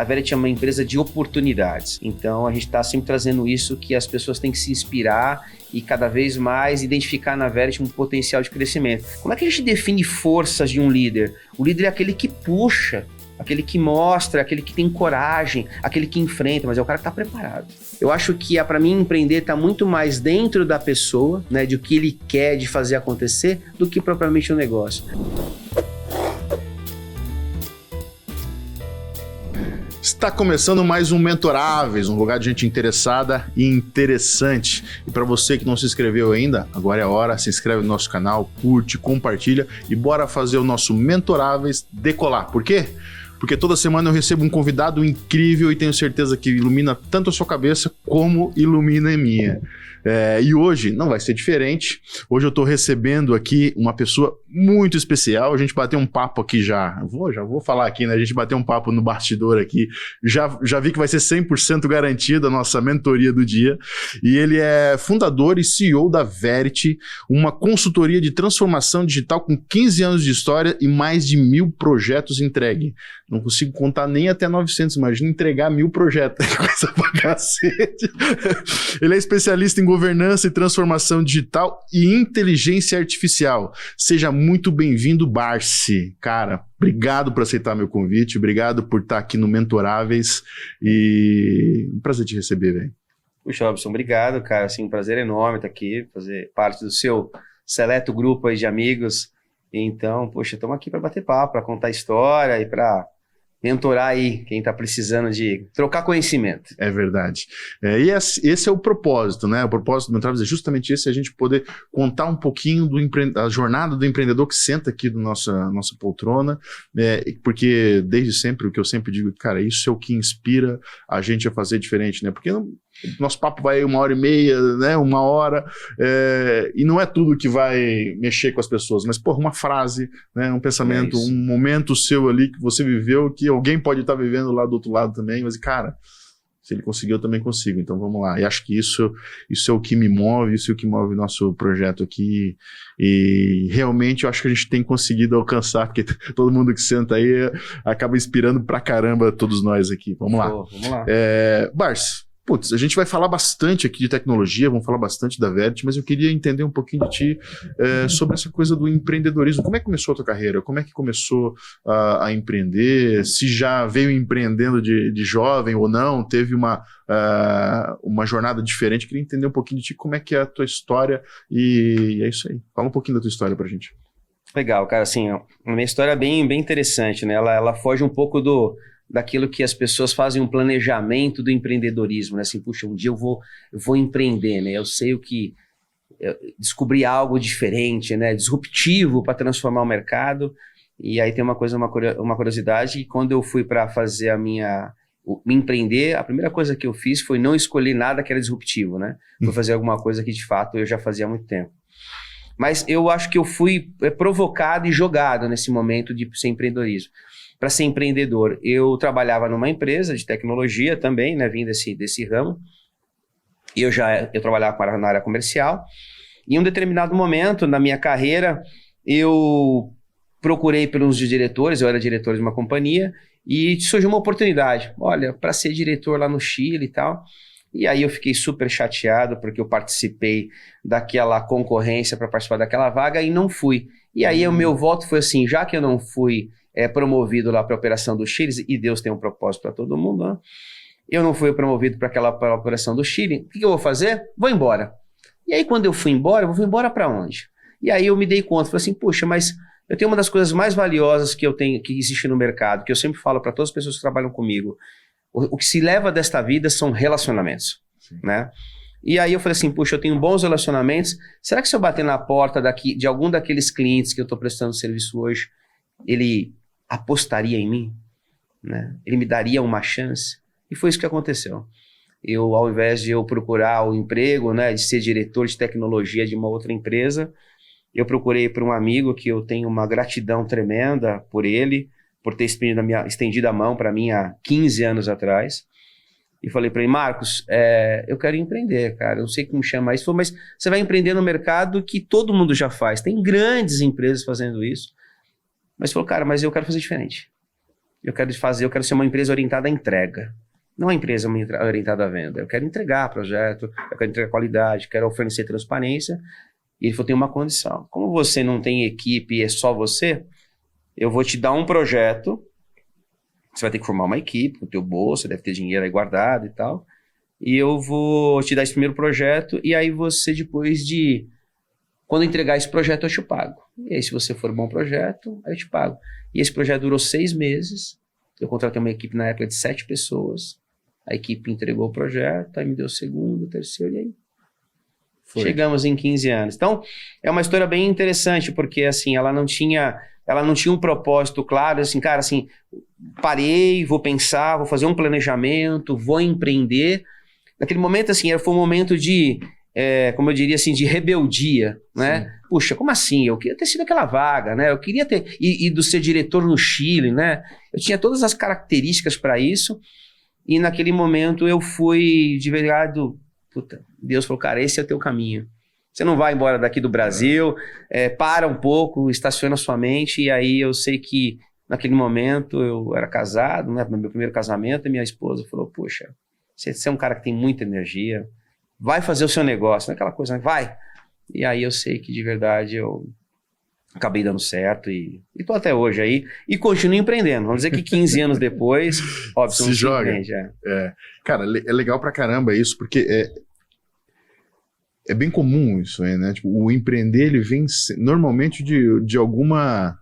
A Verity é uma empresa de oportunidades. Então, a gente está sempre trazendo isso, que as pessoas têm que se inspirar e cada vez mais identificar na Verity um potencial de crescimento. Como é que a gente define forças de um líder? O líder é aquele que puxa, aquele que mostra, aquele que tem coragem, aquele que enfrenta, mas é o cara que está preparado. Eu acho que, para mim, empreender está muito mais dentro da pessoa, né, de o que ele quer de fazer acontecer, do que propriamente o negócio. Está começando mais um Mentoráveis, um lugar de gente interessada e interessante. E para você que não se inscreveu ainda, agora é a hora, se inscreve no nosso canal, curte, compartilha e bora fazer o nosso Mentoráveis decolar. Por quê? Porque toda semana eu recebo um convidado incrível e tenho certeza que ilumina tanto a sua cabeça como ilumina a minha. E hoje não vai ser diferente. Hoje eu estou recebendo aqui uma pessoa muito especial. A gente bateu um papo aqui já vou falar aqui, né? A gente bateu um papo no bastidor aqui. Já vi que vai ser 100% garantida a nossa mentoria do dia. E ele é fundador e CEO da Verity, uma consultoria de transformação digital com 15 anos de história e mais de 1000 projetos entregues. Não consigo contar nem até 900, imagina entregar 1000 projetos. Coisa pra cacete. Ele é especialista em governança e transformação digital e inteligência artificial. Seja muito bem-vindo, Barsi. Cara, obrigado por aceitar meu convite, obrigado por estar aqui no Mentoráveis e um prazer te receber, velho. Puxa, Robson, obrigado, cara. Assim, um prazer enorme estar aqui, fazer parte do seu seleto grupo aí de amigos. Então, poxa, estamos aqui para bater papo, para contar história e para mentorar aí quem está precisando de trocar conhecimento. É verdade. E esse é o propósito, né? O propósito do Mentoráveis é justamente esse, a gente poder contar um pouquinho da jornada do empreendedor que senta aqui na nossa poltrona, porque desde sempre, o que eu sempre digo, cara, isso é o que inspira a gente a fazer diferente, né? Porque nosso papo vai 1h30, né? 1 hora, e não é tudo que vai mexer com as pessoas, mas, uma frase, né? Um pensamento, um momento seu ali que você viveu, que alguém pode estar vivendo lá do outro lado também, mas, cara, se ele conseguiu, eu também consigo, então vamos lá. E acho que isso é o que me move, isso é o que move o nosso projeto aqui, e realmente eu acho que a gente tem conseguido alcançar, porque todo mundo que senta aí acaba inspirando pra caramba todos nós aqui. Vamos lá. Vamos lá. Bars, a gente vai falar bastante aqui de tecnologia, vamos falar bastante da Verity, mas eu queria entender um pouquinho de ti sobre essa coisa do empreendedorismo. Como é que começou a tua carreira? Como é que começou a empreender? Se já veio empreendendo de jovem ou não? Teve uma jornada diferente? Queria entender um pouquinho de ti, como é que é a tua história, e é isso aí. Fala um pouquinho da tua história pra gente. Legal, cara, assim, a minha história é bem interessante, né? Ela foge um pouco daquilo que as pessoas fazem um planejamento do empreendedorismo, né? Assim, puxa, um dia eu vou empreender, né? Eu sei descobrir algo diferente, né? Disruptivo para transformar o mercado. E aí tem uma curiosidade, quando eu fui para fazer me empreender, a primeira coisa que eu fiz foi não escolher nada que era disruptivo, né? Foi fazer alguma coisa que de fato eu já fazia há muito tempo. Mas eu acho que eu fui provocado e jogado nesse momento de ser empreendedorismo. Para ser empreendedor, eu trabalhava numa empresa de tecnologia também, né, vim desse ramo. Eu trabalhava na área comercial. E em um determinado momento na minha carreira, eu procurei pelos diretores, eu era diretor de uma companhia, e surgiu uma oportunidade. Olha, para ser diretor lá no Chile e tal. E aí eu fiquei super chateado, porque eu participei daquela concorrência para participar daquela vaga e não fui. E aí o meu voto foi assim, já que eu não fui promovido lá para a operação do Chile, e Deus tem um propósito para todo mundo, né? Eu não fui promovido para aquela operação do Chile, o que eu vou fazer? Vou embora. E aí quando eu fui embora, eu vou embora para onde? E aí eu me dei conta, falei assim, puxa, mas eu tenho uma das coisas mais valiosas que existe no mercado, que eu sempre falo para todas as pessoas que trabalham comigo, o que se leva desta vida são relacionamentos, né? E aí eu falei assim, puxa, eu tenho bons relacionamentos, será que se eu bater na porta de algum daqueles clientes que eu estou prestando serviço hoje, ele apostaria em mim, né? Ele me daria uma chance? E foi isso que aconteceu. Ao invés de eu procurar o emprego, né, de ser diretor de tecnologia de uma outra empresa, eu procurei por um amigo que eu tenho uma gratidão tremenda por ele, por ter estendido a mão para mim há 15 anos atrás. E falei para ele, Marcos, eu quero empreender, cara, eu não sei como chama isso, mas você vai empreender no mercado que todo mundo já faz, tem grandes empresas fazendo isso. Mas falou, cara, mas eu quero fazer diferente. eu quero ser uma empresa orientada à entrega. Não uma empresa orientada à venda. Eu quero entregar projeto, eu quero entregar qualidade, quero oferecer transparência. E ele falou, tem uma condição. Como você não tem equipe e é só você, eu vou te dar um projeto, você vai ter que formar uma equipe com o teu bolso, deve ter dinheiro aí guardado e tal, e eu vou te dar esse primeiro projeto, e aí você quando entregar esse projeto eu te pago. E aí se você for um bom projeto, aí eu te pago. E esse projeto durou 6 meses, eu contratei uma equipe na época de 7 pessoas, a equipe entregou o projeto, aí me deu o segundo, o terceiro, e aí chegamos em 15 anos. Então, é uma história bem interessante, porque assim, ela não tinha um propósito claro, assim, cara, assim, parei, vou pensar, vou fazer um planejamento, vou empreender. Naquele momento, assim, foi um momento de, como eu diria assim, de rebeldia, né? Sim. Puxa, como assim? Eu queria ter sido aquela vaga, né? Eu queria ter ido ser diretor no Chile, né? Eu tinha todas as características para isso, e naquele momento eu fui de verdade, puta, Deus falou, cara, esse é o teu caminho. Você não vai embora daqui do Brasil, para um pouco, estaciona sua mente, e aí eu sei que naquele momento eu era casado, né, no meu primeiro casamento, e minha esposa falou, poxa, você é um cara que tem muita energia, vai fazer o seu negócio, não é aquela coisa, vai. E aí eu sei que de verdade eu acabei dando certo e tô até hoje aí, e continuo empreendendo. Vamos dizer que 15 anos depois, óbvio, se joga. Cara, é legal pra caramba isso, porque é bem comum isso aí, né? Tipo, o empreender, ele vem normalmente de alguma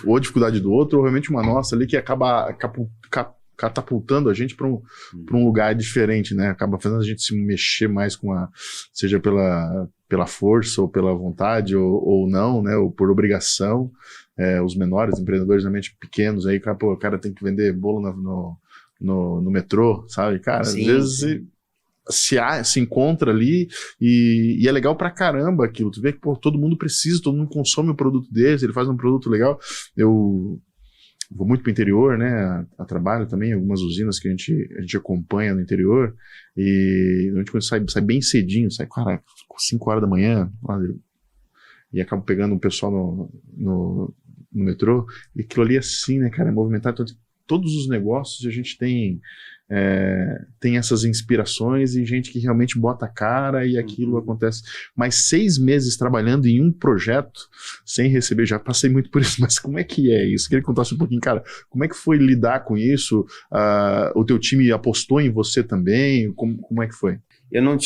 ou dificuldade do outro, ou realmente uma nossa ali que acaba catapultando a gente para um lugar diferente, né? Acaba fazendo a gente se mexer mais seja pela força ou pela vontade ou não, né? Ou por obrigação. Os menores empreendedores, realmente pequenos, aí, cara, o cara tem que vender bolo no metrô, sabe? Cara, sim, às vezes se encontra ali e é legal pra caramba aquilo. Tu vê que todo mundo precisa, todo mundo consome o produto deles, ele faz um produto legal. Eu vou muito pro interior, né, a trabalho também, algumas usinas que a gente acompanha no interior, e a gente sai bem cedinho, sai, cara, 5 horas da manhã, e acabo pegando o pessoal no metrô, e aquilo ali assim, né, cara, é movimentado. Todos os negócios a gente tem essas inspirações e gente que realmente bota a cara e aquilo acontece. Mas 6 meses trabalhando em um projeto sem receber, já passei muito por isso, mas como é que é isso? Queria que contasse um pouquinho, cara, como é que foi lidar com isso? O teu time apostou em você também? Como é que foi? Eu não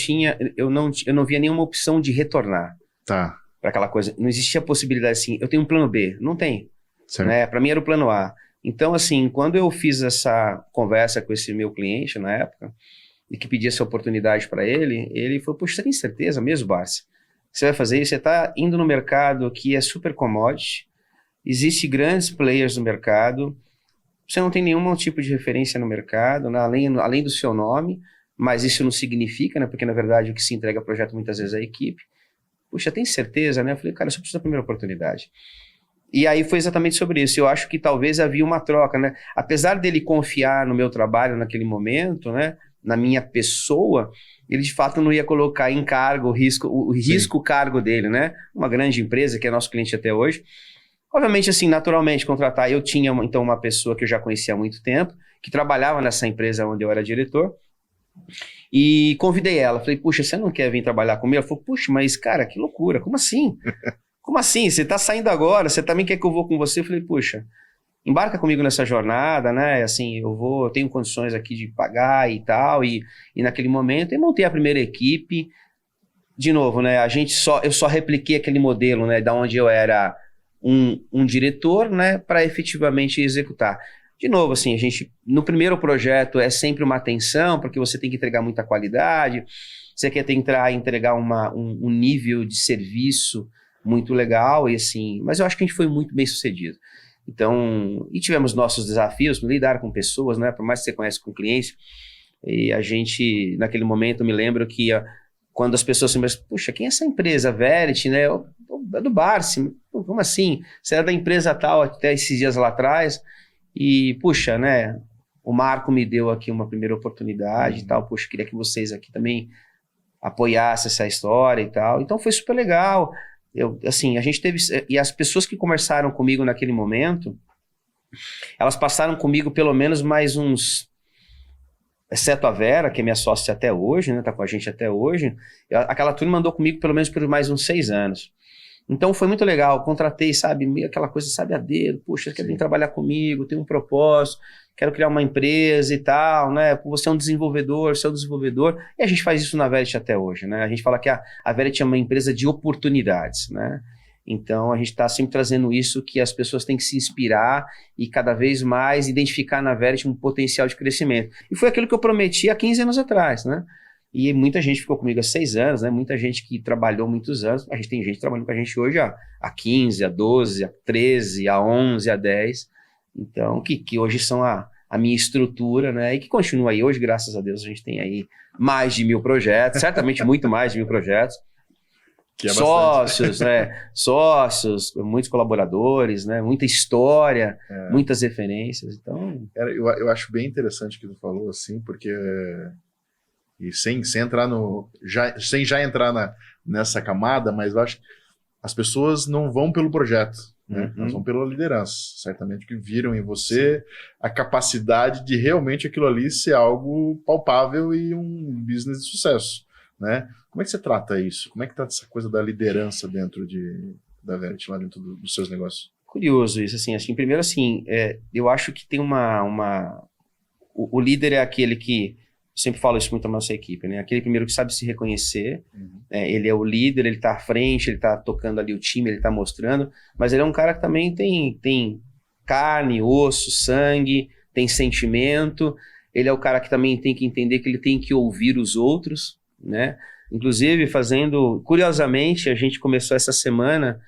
via nenhuma opção de retornar. Tá. Para aquela coisa, não existia possibilidade assim, eu tenho um plano B, não tem. Né? Para mim era o plano A. Então, assim, quando eu fiz essa conversa com esse meu cliente na época, e que pedi essa oportunidade para ele falou, poxa, você tem certeza mesmo, Barsi? Você vai fazer isso? Você está indo no mercado que é super commodity, existe grandes players no mercado, você não tem nenhum tipo de referência no mercado, né? além do seu nome, mas isso não significa, né? Porque na verdade o que se entrega ao projeto muitas vezes é a equipe. Puxa, tem certeza, né? Eu falei, cara, eu só preciso da primeira oportunidade. E aí foi exatamente sobre isso. Eu acho que talvez havia uma troca, né? Apesar dele confiar no meu trabalho naquele momento, né? Na minha pessoa, ele de fato não ia colocar em cargo o risco cargo dele, né? Uma grande empresa que é nosso cliente até hoje. Obviamente, assim, naturalmente, contratar. Eu tinha, então, uma pessoa que eu já conhecia há muito tempo, que trabalhava nessa empresa onde eu era diretor, e convidei ela. Falei, puxa, você não quer vir trabalhar comigo? Ela falou, puxa, mas, cara, que loucura, como assim? Como assim? Você está saindo agora, você também quer que eu vou com você? Eu falei, puxa, embarca comigo nessa jornada, né? Assim, eu tenho condições aqui de pagar e tal, e naquele momento eu montei a primeira equipe. De novo, né? Eu só repliquei aquele modelo, né? Da onde eu era um diretor, né? Para efetivamente executar. De novo, assim, no primeiro projeto é sempre uma atenção, porque você tem que entregar muita qualidade, você quer entregar um nível de serviço muito legal, e assim, mas eu acho que a gente foi muito bem sucedido. Então, e tivemos nossos desafios, lidar com pessoas, né? Por mais que você conhece com clientes, e a gente, naquele momento, eu me lembro que quando as pessoas me dizem, puxa, quem é essa empresa? Verity, né? É do Barsi, como assim? Você era da empresa tal até esses dias lá atrás, e puxa, né? O Marco me deu aqui uma primeira oportunidade e tal, puxa, queria que vocês aqui também apoiassem essa história e tal. Então foi super legal. A gente teve, e as pessoas que conversaram comigo naquele momento, elas passaram comigo pelo menos mais uns, exceto a Vera, que é minha sócia até hoje, né, tá com a gente até hoje, aquela turma andou comigo pelo menos por mais uns 6 anos. Então foi muito legal, contratei, sabe, meio aquela coisa, sabe, a dedo, poxa, quer vir trabalhar comigo, tem um propósito, quero criar uma empresa e tal, né, você é um desenvolvedor, e a gente faz isso na Verity até hoje, né, a gente fala que a Verity é uma empresa de oportunidades, né, então a gente está sempre trazendo isso, que as pessoas têm que se inspirar e cada vez mais identificar na Verity um potencial de crescimento. E foi aquilo que eu prometi há 15 anos atrás, né? E muita gente ficou comigo há 6 anos, né? Muita gente que trabalhou muitos anos. A gente tem gente trabalhando com a gente hoje há 15, há 12, há 13, há 11, há 10. Então, que hoje são a minha estrutura, né? E que continua aí. Hoje, graças a Deus, a gente tem aí mais de 1000 projetos, certamente muito mais de 1000 projetos. Que é sócios, né? Sócios, muitos colaboradores, né? Muita história, muitas referências. Então, eu acho bem interessante o que tu falou, assim, porque e sem entrar sem já entrar nessa camada, mas eu acho que as pessoas não vão pelo projeto, né? Elas vão pela liderança, certamente, que viram em você a capacidade de realmente aquilo ali ser algo palpável e um business de sucesso, né? Como é que você trata isso? Como é que trata essa coisa da liderança dentro da Verity, lá dentro dos seus negócios? Curioso isso, assim, primeiro assim, eu acho que tem o líder é aquele que, eu sempre falo isso muito na nossa equipe, né? Aquele primeiro que sabe se reconhecer, ele é o líder, ele tá à frente, ele tá tocando ali o time, ele tá mostrando, mas ele é um cara que também tem carne, osso, sangue, tem sentimento, ele é o cara que também tem que entender que ele tem que ouvir os outros, né? Inclusive, curiosamente, a gente começou essa semana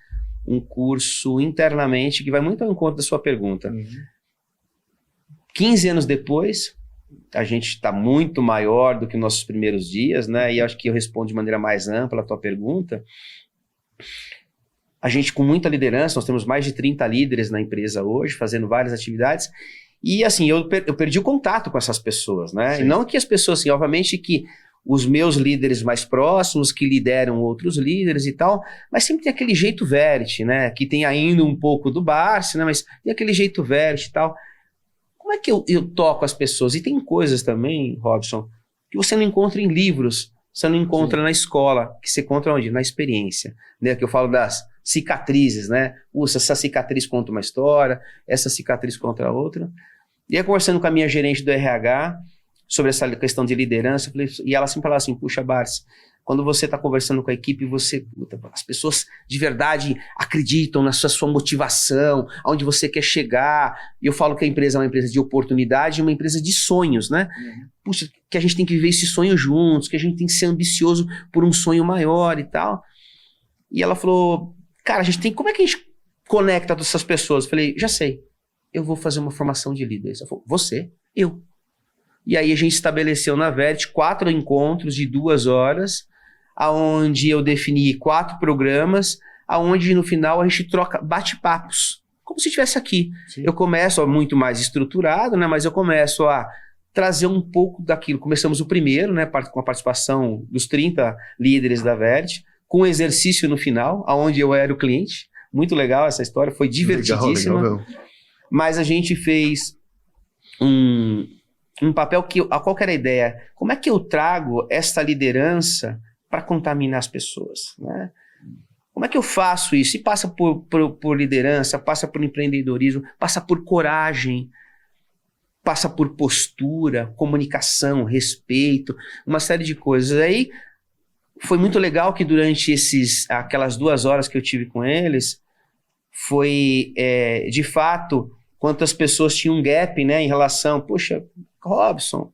um curso internamente que vai muito ao encontro da sua pergunta. 15 anos depois, a gente está muito maior do que nossos primeiros dias, né? E acho que eu respondo de maneira mais ampla a tua pergunta. A gente com muita liderança, nós temos mais de 30 líderes na empresa hoje, fazendo várias atividades. E assim, eu perdi o contato com essas pessoas, né? Sim. E não que as pessoas, assim, obviamente que os meus líderes mais próximos, que lideram outros líderes e tal, mas sempre tem aquele jeito Verity, né? Que tem ainda um pouco do Barsi, né? Mas tem aquele jeito Verity e tal. Como é que eu toco as pessoas? E tem coisas também, Robson, que você não encontra em livros, você não encontra na escola, que você encontra onde? Na experiência, né? Que eu falo das cicatrizes, né? Essa cicatriz conta uma história, essa cicatriz conta outra. E aí, conversando com a minha gerente do RH, sobre essa questão de liderança, e ela sempre falava assim, puxa, Barsi, quando você está conversando com a equipe, as pessoas de verdade acreditam na sua motivação, aonde você quer chegar. E eu falo que a empresa é uma empresa de oportunidade, uma empresa de sonhos, né? Puxa, que a gente tem que viver esse sonho juntos, que a gente tem que ser ambicioso por um sonho maior e tal. E ela falou, cara, como é que a gente conecta todas essas pessoas? Eu falei, já sei, eu vou fazer uma formação de líderes. Ela falou, você? Eu. E aí a gente estabeleceu na Verity 4 encontros de 2 horas, aonde eu defini 4 programas, aonde no final a gente troca bate-papos, como se estivesse aqui. Sim. Eu começo muito mais estruturado, né, mas eu começo a trazer um pouco daquilo. Começamos o primeiro, né, com a participação dos 30 líderes da Verity, com um exercício no final, aonde eu era o cliente. Muito legal essa história, foi divertidíssima. Legal. Mas a gente fez um papel qual que era a ideia? Como é que eu trago essa liderança para contaminar as pessoas, né? Como é que eu faço isso? E passa por liderança, passa por empreendedorismo, passa por coragem, passa por postura, comunicação, respeito, uma série de coisas. Aí foi muito legal que durante aquelas 2 horas que eu tive com eles, foi de fato quantas pessoas tinham um gap, né, em relação, poxa, Robson,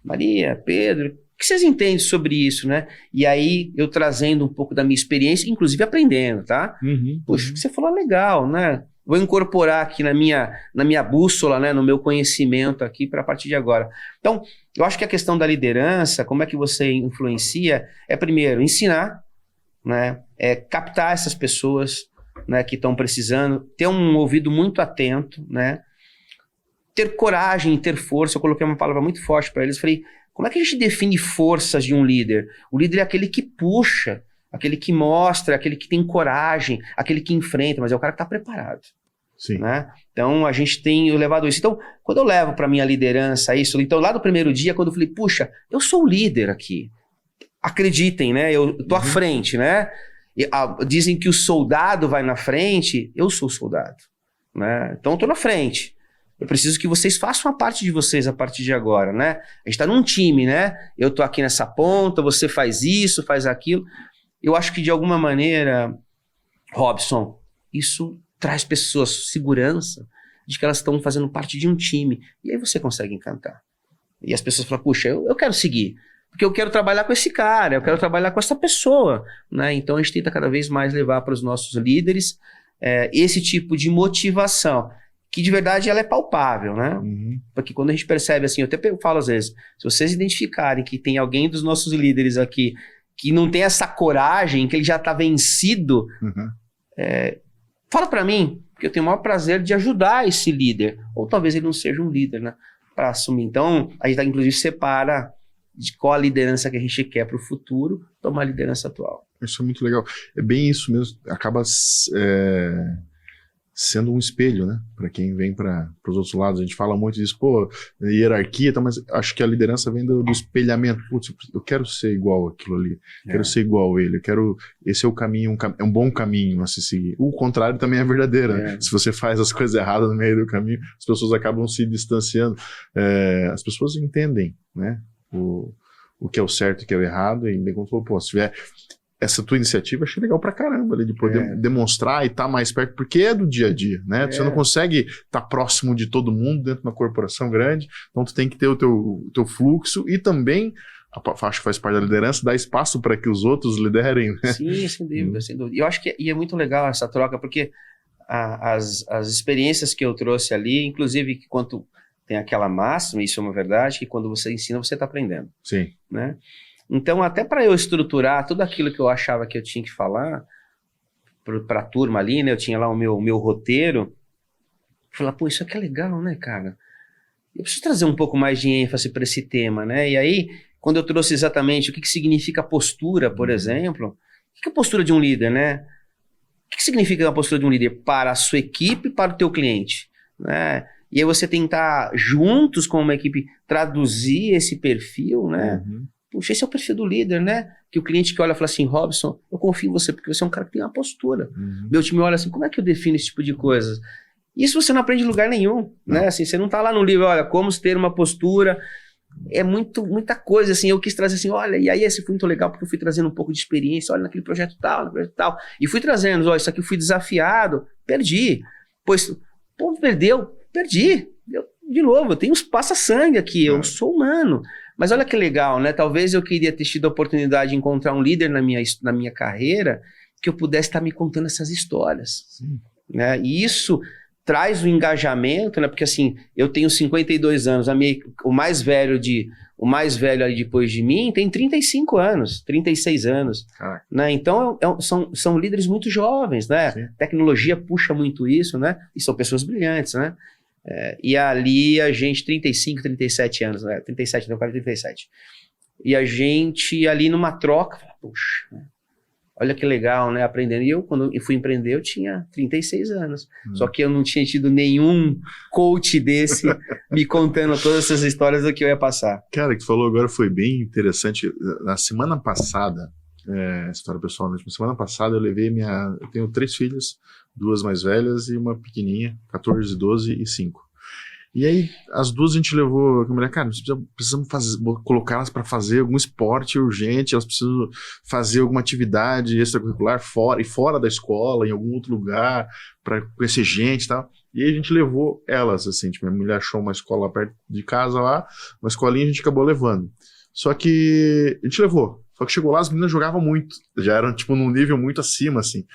Maria, Pedro, o que vocês entendem sobre isso, né? E aí eu trazendo um pouco da minha experiência, inclusive aprendendo, tá? Poxa, o que você falou é legal, né? Vou incorporar aqui na minha bússola, né, no meu conhecimento aqui para a partir de agora. Então, eu acho que a questão da liderança, como é que você influencia, é primeiro ensinar, né? Captar essas pessoas, né, que estão precisando, ter um ouvido muito atento, né? Ter coragem, ter força. Eu coloquei uma palavra muito forte para eles. Falei, como é que a gente define forças de um líder? O líder é aquele que puxa, aquele que mostra, aquele que tem coragem, aquele que enfrenta, mas é o cara que está preparado. Sim. Né? Então, a gente tem levado isso. Então, quando eu levo para minha liderança isso, então lá no primeiro dia, quando eu falei, puxa, eu sou o líder aqui. Acreditem, né? Eu tô à frente, né? Dizem que o soldado vai na frente, eu sou o soldado. Né? Então, eu tô na frente. Eu preciso que vocês façam a parte de vocês a partir de agora, né? A gente tá num time, né? Eu tô aqui nessa ponta, você faz isso, faz aquilo. Eu acho que, de alguma maneira, Robson, isso traz pessoas segurança de que elas estão fazendo parte de um time. E aí você consegue encantar. E as pessoas falam, puxa, eu quero seguir. Porque eu quero trabalhar com esse cara, eu quero trabalhar com essa pessoa. Né? Então a gente tenta cada vez mais levar para os nossos líderes esse tipo de motivação. Que de verdade ela é palpável, né? Porque quando a gente percebe assim, eu até falo às vezes, se vocês identificarem que tem alguém dos nossos líderes aqui que não tem essa coragem, que ele já está vencido, fala para mim, porque eu tenho o maior prazer de ajudar esse líder. Ou talvez ele não seja um líder, né? Para assumir. Então, a gente inclusive separa de qual a liderança que a gente quer para o futuro, tomar a liderança atual. Isso é muito legal. É bem isso mesmo. Acaba sendo um espelho, né? Para quem vem para os outros lados. A gente fala muito disso, pô, hierarquia, tá, mas acho que a liderança vem do espelhamento. Putz, eu quero ser igual aquilo ali, quero ser igual a ele, esse é o caminho, é um bom caminho a se seguir. O contrário também é verdadeiro, né? Se você faz as coisas erradas no meio do caminho, as pessoas acabam se distanciando. As pessoas entendem, né? O que é o certo e o que é o errado, e bem como falou, pô, se tiver essa tua iniciativa, achei legal pra caramba ali, de poder demonstrar e estar mais perto, porque é do dia a dia, né? Você não consegue estar próximo de todo mundo dentro de uma corporação grande, então tu tem que ter o teu fluxo e também, acho que faz parte da liderança, dar espaço para que os outros liderem, né? Sim, sem dúvida, sem dúvida. E eu acho que é muito legal essa troca, porque as experiências que eu trouxe ali, inclusive que quando tem aquela máxima, isso é uma verdade, que quando você ensina, você está aprendendo. Sim. Né? Então, até para eu estruturar tudo aquilo que eu achava que eu tinha que falar para a turma ali, né? Eu tinha lá o meu roteiro. Falar, pô, isso aqui é legal, né, cara? Eu preciso trazer um pouco mais de ênfase para esse tema, né? E aí, quando eu trouxe exatamente o que significa postura, por exemplo, o que é a postura de um líder, né? O que significa a postura de um líder para a sua equipe e para o teu cliente, né? E aí você tentar, juntos com uma equipe, traduzir esse perfil, né? Puxa, esse é o perfil do líder, né? Que o cliente que olha e fala assim, Robson, eu confio em você, porque você é um cara que tem uma postura. Meu time olha assim, como é que eu defino esse tipo de coisas? Isso você não aprende em lugar nenhum, né? Assim, você não tá lá no livro, olha, como ter uma postura. É muita coisa, assim, eu quis trazer assim, olha, e aí esse foi muito legal, porque eu fui trazendo um pouco de experiência, olha, naquele projeto tal, e fui trazendo, olha, isso aqui eu fui desafiado, perdi. Pois, pô, perdeu. Perdi. De novo, eu tenho uns passa-sangue aqui, eu sou humano. Mas olha que legal, né? Talvez eu queria ter tido a oportunidade de encontrar um líder na minha carreira que eu pudesse estar me contando essas histórias. Né? E isso traz o engajamento, né? Porque assim, eu tenho 52 anos, o mais velho ali depois de mim tem 35 anos, 36 anos. Né? Então são líderes muito jovens, né? Sim. Tecnologia puxa muito isso, né? E são pessoas brilhantes, né? E ali a gente, 35, 37 anos, né? 37, não, 37. E a gente ali numa troca, puxa, né? Olha que legal, né? Aprendendo. E quando eu fui empreender, eu tinha 36 anos. Só que eu não tinha tido nenhum coach desse me contando todas essas histórias do que eu ia passar. Cara, o que tu falou agora foi bem interessante. Na semana passada, história pessoal mesmo, semana passada eu levei eu tenho 3 filhas, 2 mais velhas e uma pequenininha, 14, 12 e 5. E aí, as 2 a gente levou a mulher, cara, precisamos colocar elas para fazer algum esporte urgente, elas precisam fazer alguma atividade extracurricular fora da escola, em algum outro lugar, para conhecer gente e tal. E aí a gente levou elas, assim, tipo, minha mulher achou uma escola perto de casa lá, uma escolinha, a gente acabou levando. Só que a gente levou. Só que chegou lá, as meninas jogavam muito. Já eram, tipo, num nível muito acima, assim.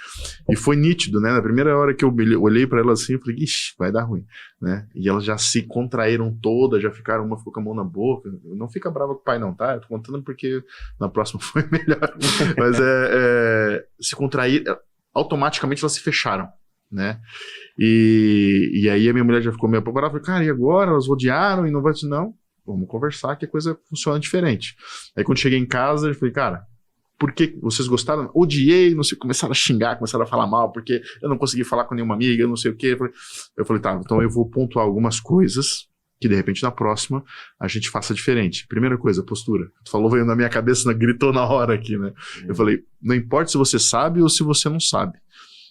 E foi nítido, né? Na primeira hora que eu olhei pra elas assim, eu falei, ixi, vai dar ruim, né? E elas já se contraíram todas, já ficaram, uma ficou com a mão na boca. Não fica brava com o pai, não, tá? Eu tô contando porque na próxima foi melhor. Mas se contraíram, automaticamente elas se fecharam, né? E aí a minha mulher já ficou meio apavorada. Eu falei, cara, e agora? Elas odiaram e não vai... Não. Vamos conversar que a coisa funciona diferente. Aí quando cheguei em casa, eu falei, cara, por que vocês gostaram? Odiei, não sei, começaram a xingar, começaram a falar mal, porque eu não consegui falar com nenhuma amiga, eu não sei o quê. Eu falei, tá, então eu vou pontuar algumas coisas que de repente na próxima a gente faça diferente. Primeira coisa, postura. Tu falou, veio na minha cabeça, gritou na hora aqui, né? Eu falei, não importa se você sabe ou se você não sabe.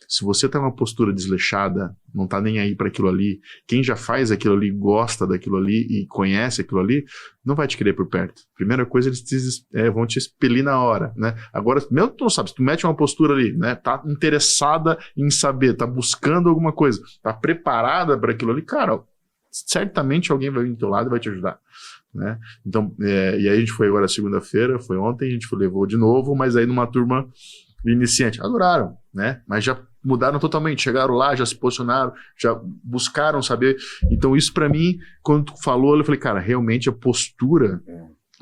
Se você tá numa postura desleixada, não tá nem aí para aquilo ali, quem já faz aquilo ali, gosta daquilo ali e conhece aquilo ali, não vai te querer por perto. Primeira coisa, eles vão te expelir na hora, né? Agora, mesmo que tu não sabe, se tu mete uma postura ali, né? Tá interessada em saber, tá buscando alguma coisa, tá preparada para aquilo ali, cara, certamente alguém vai vir do teu lado e vai te ajudar, né? Então, e aí a gente foi agora segunda-feira, foi ontem, a gente levou de novo, mas aí numa turma iniciante, adoraram, né? Mas já mudaram totalmente, chegaram lá, já se posicionaram, já buscaram saber. Então isso para mim, quando tu falou, eu falei, cara, realmente a postura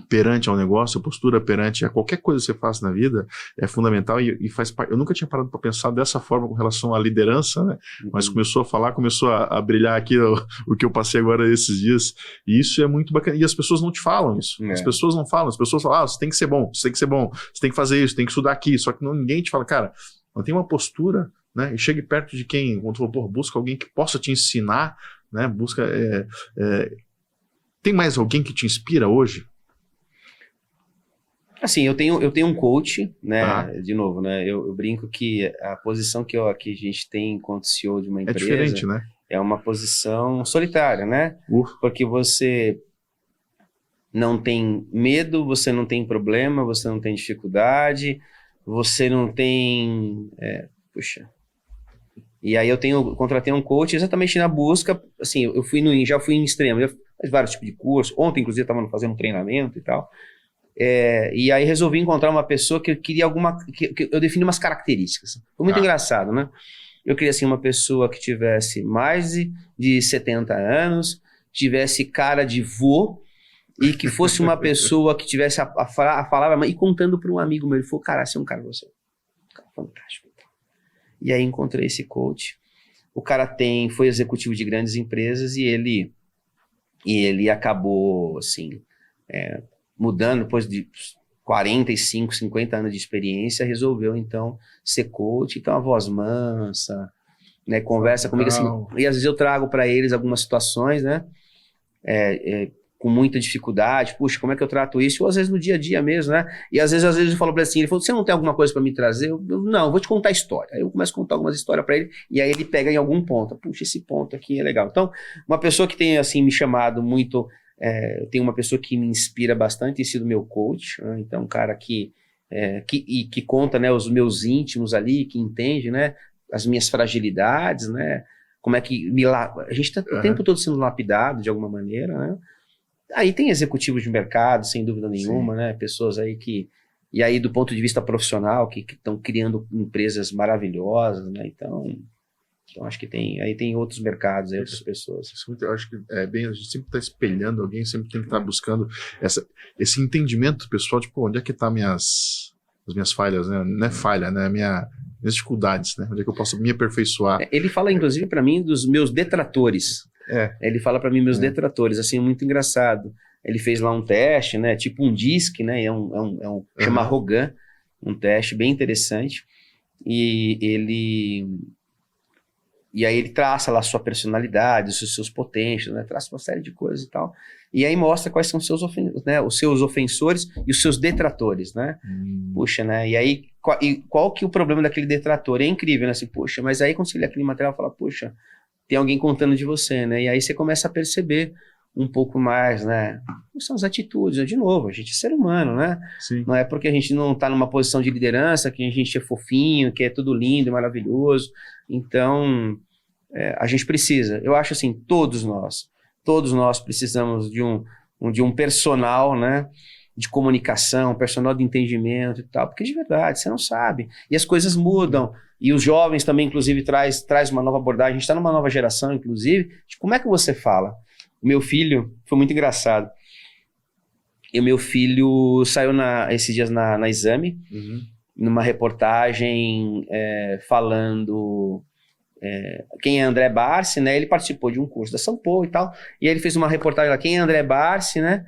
perante ao negócio, a postura perante a qualquer coisa que você faça na vida é fundamental e faz parte. Eu nunca tinha parado para pensar dessa forma com relação à liderança, né? Mas começou a falar, começou a brilhar aqui o que eu passei agora esses dias, e isso é muito bacana, e as pessoas não te falam isso, as pessoas não falam, as pessoas falam, você tem que ser bom, você tem que ser bom, você tem que fazer isso, tem que estudar aqui, só que ninguém te fala, cara, não tem uma postura, né? E chegue perto de quem, quando tu for, busca alguém que possa te ensinar, né? Busca, tem mais alguém que te inspira hoje? Assim, eu tenho um coach, né? De novo, né? Eu brinco que a posição que a gente tem enquanto CEO de uma empresa é diferente, né? É uma posição solitária, né? Porque você não tem medo, você não tem problema, você não tem dificuldade, você não tem... E aí contratei um coach exatamente na busca, assim, já fui em extremo, eu fiz vários tipos de curso, ontem inclusive eu estava fazendo um treinamento e tal, e aí resolvi encontrar uma pessoa que eu queria que eu defini umas características, foi muito engraçado, né? Eu queria assim uma pessoa que tivesse mais de 70 anos, tivesse cara de vô, e que fosse uma pessoa que tivesse a palavra, e contando para um amigo meu, ele falou, cara, você é um cara, você é um cara fantástico. E aí encontrei esse coach, o cara foi executivo de grandes empresas e ele acabou, assim, mudando, depois de 45, 50 anos de experiência, resolveu, então, ser coach, então a voz mansa, né, conversa comigo, assim, e às vezes eu trago para eles algumas situações, né, com muita dificuldade, puxa, como é que eu trato isso? Ou às vezes no dia a dia mesmo, né? E às vezes eu falo para ele assim, ele falou, você não tem alguma coisa para me trazer? Não, eu vou te contar a história. Aí eu começo a contar algumas histórias para ele, e aí ele pega em algum ponto, puxa, esse ponto aqui é legal. Então, uma pessoa que tem, assim, me chamado muito, tem uma pessoa que me inspira bastante, tem sido meu coach, né? Então, um cara que conta, né, os meus íntimos ali, que entende, né, as minhas fragilidades, né, como é que a gente está o tempo todo sendo lapidado de alguma maneira, né? Aí tem executivos de mercado, sem dúvida nenhuma, né? Pessoas aí e aí do ponto de vista profissional, que estão criando empresas maravilhosas, né? Então acho que tem outros mercados, aí, outras pessoas. Eu acho que a gente sempre está espelhando alguém, sempre tem que estar buscando esse entendimento pessoal, tipo, onde é que estão as minhas falhas, né? Não é falha, né? Minhas dificuldades, né? Onde é que eu posso me aperfeiçoar. Ele fala, inclusive, para mim, dos meus detratores. Ele fala para mim meus detratores, assim, muito engraçado. Ele fez lá um teste, né, tipo um DISC, né, chama Rogan, um teste bem interessante, e aí ele traça lá a sua personalidade, os seus potentes, né, traça uma série de coisas e tal, e aí mostra quais são os seus ofensores e os seus detratores, né, puxa, né, e aí qual que é o problema daquele detrator? É incrível, né, assim, puxa, mas aí quando você lê aquele material, fala, puxa, tem alguém contando de você, né? E aí você começa a perceber um pouco mais, né? Quais são as atitudes, né? De novo, a gente é ser humano, né? Sim. Não é porque a gente não está numa posição de liderança que a gente é fofinho, que é tudo lindo e maravilhoso. Então, a gente precisa. Eu acho assim, todos nós precisamos de um personal, né? De comunicação, personal de entendimento e tal, porque de verdade, você não sabe. E as coisas mudam. E os jovens também, inclusive, traz uma nova abordagem. A gente está numa nova geração, inclusive, de como é que você fala. O meu filho, foi muito engraçado. E o meu filho saiu esses dias na Exame, numa reportagem falando quem é André Barsi, né? Ele participou de um curso da Sampo e tal. E aí ele fez uma reportagem lá, quem é André Barsi, né?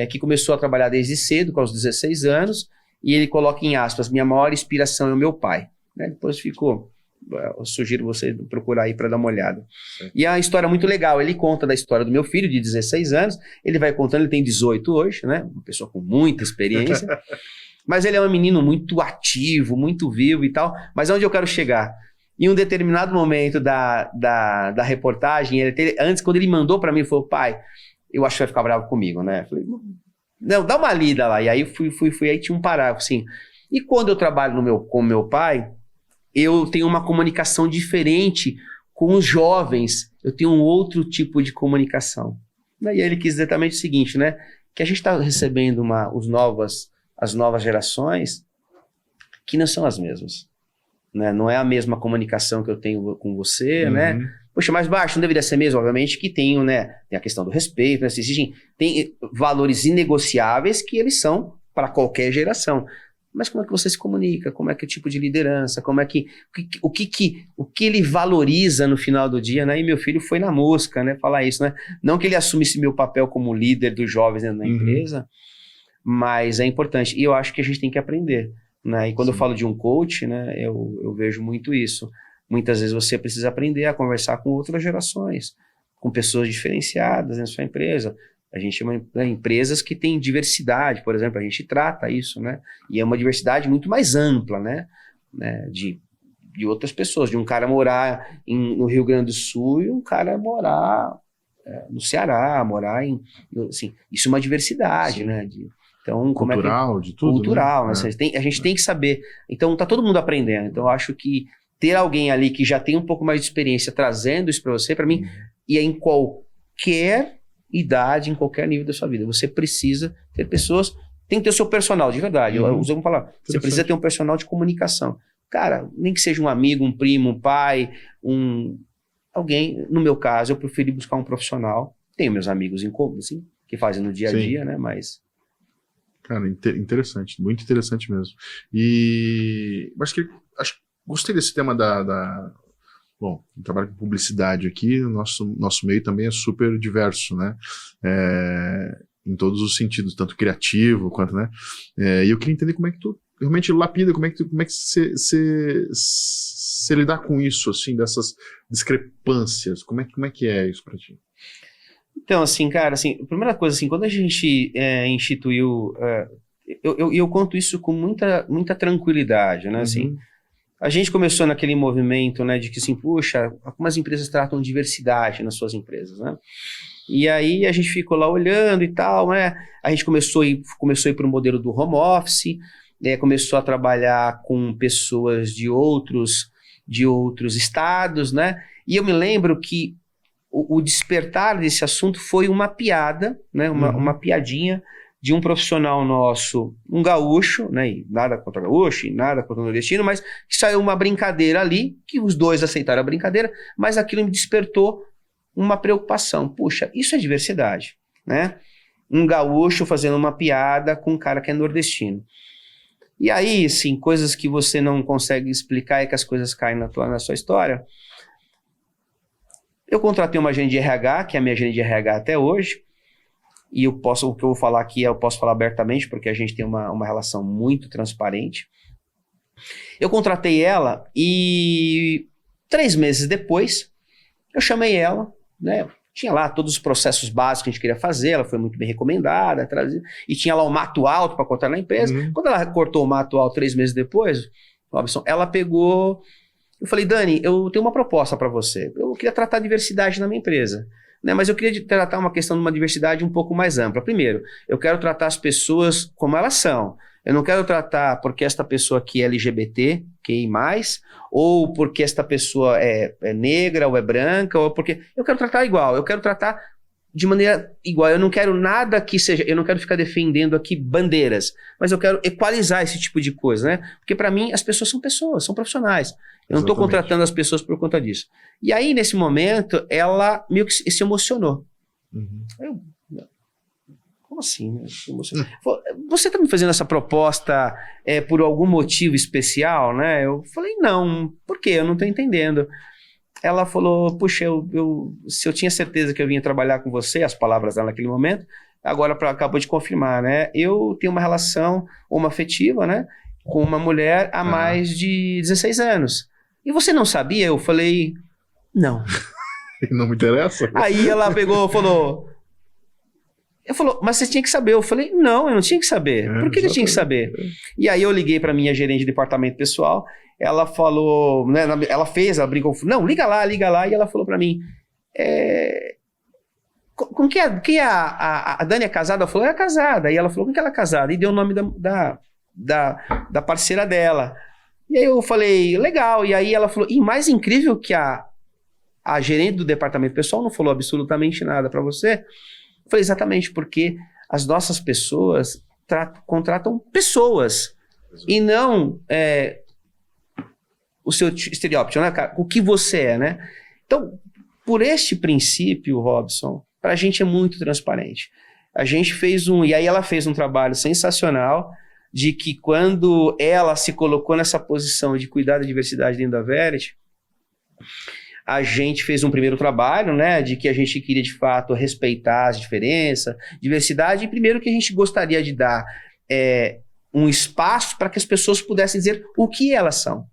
Que começou a trabalhar desde cedo, com os 16 anos, e ele coloca em aspas, minha maior inspiração é o meu pai. Né? Depois ficou, eu sugiro você procurar aí para dar uma olhada. Sim. E é uma história muito legal, ele conta da história do meu filho de 16 anos, ele vai contando, ele tem 18 hoje, né? Uma pessoa com muita experiência, mas ele é um menino muito ativo, muito vivo e tal, mas onde eu quero chegar? Em um determinado momento da reportagem, antes, quando ele mandou para mim, ele falou, pai, eu acho que vai ficar bravo comigo, né? Eu falei, não, dá uma lida lá. E aí fui aí tinha um parágrafo, assim. E quando eu trabalho com meu pai, eu tenho uma comunicação diferente com os jovens. Eu tenho um outro tipo de comunicação. E aí ele quis dizer também o seguinte, né? Que a gente está recebendo as novas gerações que não são as mesmas. Né? Não é a mesma comunicação que eu tenho com você, né? Poxa, mais baixo, não deveria ser mesmo? Obviamente que tem a questão do respeito, né? Tem valores inegociáveis que eles são para qualquer geração. Mas como é que você se comunica? Como é que é o tipo de liderança? Como é que o que ele valoriza no final do dia, né? E meu filho foi na mosca, né? Falar isso, né? Não que ele assumisse meu papel como líder dos jovens dentro da empresa, mas é importante. E eu acho que a gente tem que aprender. Né? E quando eu falo de um coach, né, eu vejo muito isso. Muitas vezes você precisa aprender a conversar com outras gerações, com pessoas diferenciadas na sua empresa. A gente chama empresas que têm diversidade, por exemplo, a gente trata isso, né? E é uma diversidade muito mais ampla, né? De outras pessoas, de um cara morar no Rio Grande do Sul e um cara morar no Ceará, assim, isso é uma diversidade, sim. Né? Então, cultural, de tudo. Cultural, né? A gente tem que saber. Então, tá todo mundo aprendendo. Então, eu acho que ter alguém ali que já tem um pouco mais de experiência trazendo isso para você, para mim, e é em qualquer idade, em qualquer nível da sua vida. Você precisa ter pessoas, tem que ter o seu personal, de verdade. Eu uso uma palavra. Você precisa ter um personal de comunicação. Cara, nem que seja um amigo, um primo, um pai, alguém. No meu caso, eu preferi buscar um profissional. Tenho meus amigos em comum, assim, que fazem no dia a dia, né? Mas... Cara, interessante, muito interessante mesmo. E gostei desse tema bom, eu trabalho com publicidade aqui, o nosso meio também é super diverso, né? Em todos os sentidos, tanto criativo quanto, né? E eu queria entender como é que tu realmente lapida, como é que você lidar com isso, assim, dessas discrepâncias, como é que é isso pra ti? Então, assim, cara, assim, a primeira coisa, assim, quando a gente instituiu, eu conto isso com muita tranquilidade, né, assim, a gente começou naquele movimento, né, de que, assim, puxa, como as empresas tratam diversidade nas suas empresas, né, e aí a gente ficou lá olhando e tal, né, a gente começou a ir para o modelo do home office, começou a trabalhar com pessoas de outros estados, né, e eu me lembro que o despertar desse assunto foi uma piada, né, uma piadinha de um profissional nosso, um gaúcho, né, e nada contra gaúcho, e nada contra nordestino, mas que saiu uma brincadeira ali, que os dois aceitaram a brincadeira, mas aquilo me despertou uma preocupação. Puxa, isso é diversidade, né? Um gaúcho fazendo uma piada com um cara que é nordestino. E aí, sim, coisas que você não consegue explicar é que as coisas caem na sua história. Eu contratei uma agente de RH, que é a minha agente de RH até hoje, e o que eu vou falar aqui, eu posso falar abertamente, porque a gente tem uma relação muito transparente. Eu contratei ela e 3 meses depois, eu chamei ela, né? Tinha lá todos os processos básicos que a gente queria fazer, ela foi muito bem recomendada, e tinha lá o mato alto para cortar na empresa. Quando ela cortou o mato alto 3 meses depois, Robson, ela pegou... Eu falei, Dani, eu tenho uma proposta para você. Eu queria tratar a diversidade na minha empresa, né? Mas eu queria tratar uma questão de uma diversidade um pouco mais ampla. Primeiro, eu quero tratar as pessoas como elas são. Eu não quero tratar porque esta pessoa aqui é LGBT, ou porque esta pessoa é negra ou é branca, ou porque... Eu quero tratar igual, eu quero tratar de maneira igual. Eu não quero nada que seja... Eu não quero ficar defendendo aqui bandeiras, mas eu quero equalizar esse tipo de coisa, né? Porque para mim as pessoas, são profissionais. Eu não estou contratando as pessoas por conta disso. E aí, nesse momento, ela meio que se emocionou. Como assim? Né? Você está me fazendo essa proposta por algum motivo especial, né? Eu falei, não. Por quê? Eu não estou entendendo. Ela falou, puxa, se eu tinha certeza que eu vinha trabalhar com você, as palavras dela naquele momento, agora acabou de confirmar, né? Eu tenho uma relação homoafetiva, né? Com uma mulher há mais de 16 anos. E você não sabia? Eu falei, não. Não me interessa? Aí ela pegou e falou... mas você tinha que saber. Eu falei, não, eu não tinha que saber. Por que eu tinha que saber? E aí eu liguei para minha gerente de departamento pessoal, ela falou, né, ela brincou, não, liga lá, e ela falou para mim, com quem a Dani é casada? Eu falei, é casada. E ela falou, com quem ela é casada? E deu o nome da parceira dela. E aí eu falei, legal. E aí ela falou, e mais incrível que a gerente do departamento pessoal não falou absolutamente nada para você. Eu falei, exatamente, porque as nossas pessoas contratam pessoas e não o seu estereótipo, né, cara? O que você é, né? Então, por este princípio, Robson, para a gente é muito transparente. A gente fez e aí ela fez um trabalho sensacional de que quando ela se colocou nessa posição de cuidar da diversidade dentro da Verity, a gente fez um primeiro trabalho, né, de que a gente queria, de fato, respeitar as diferenças, diversidade, e primeiro que a gente gostaria de dar um espaço para que as pessoas pudessem dizer o que elas são.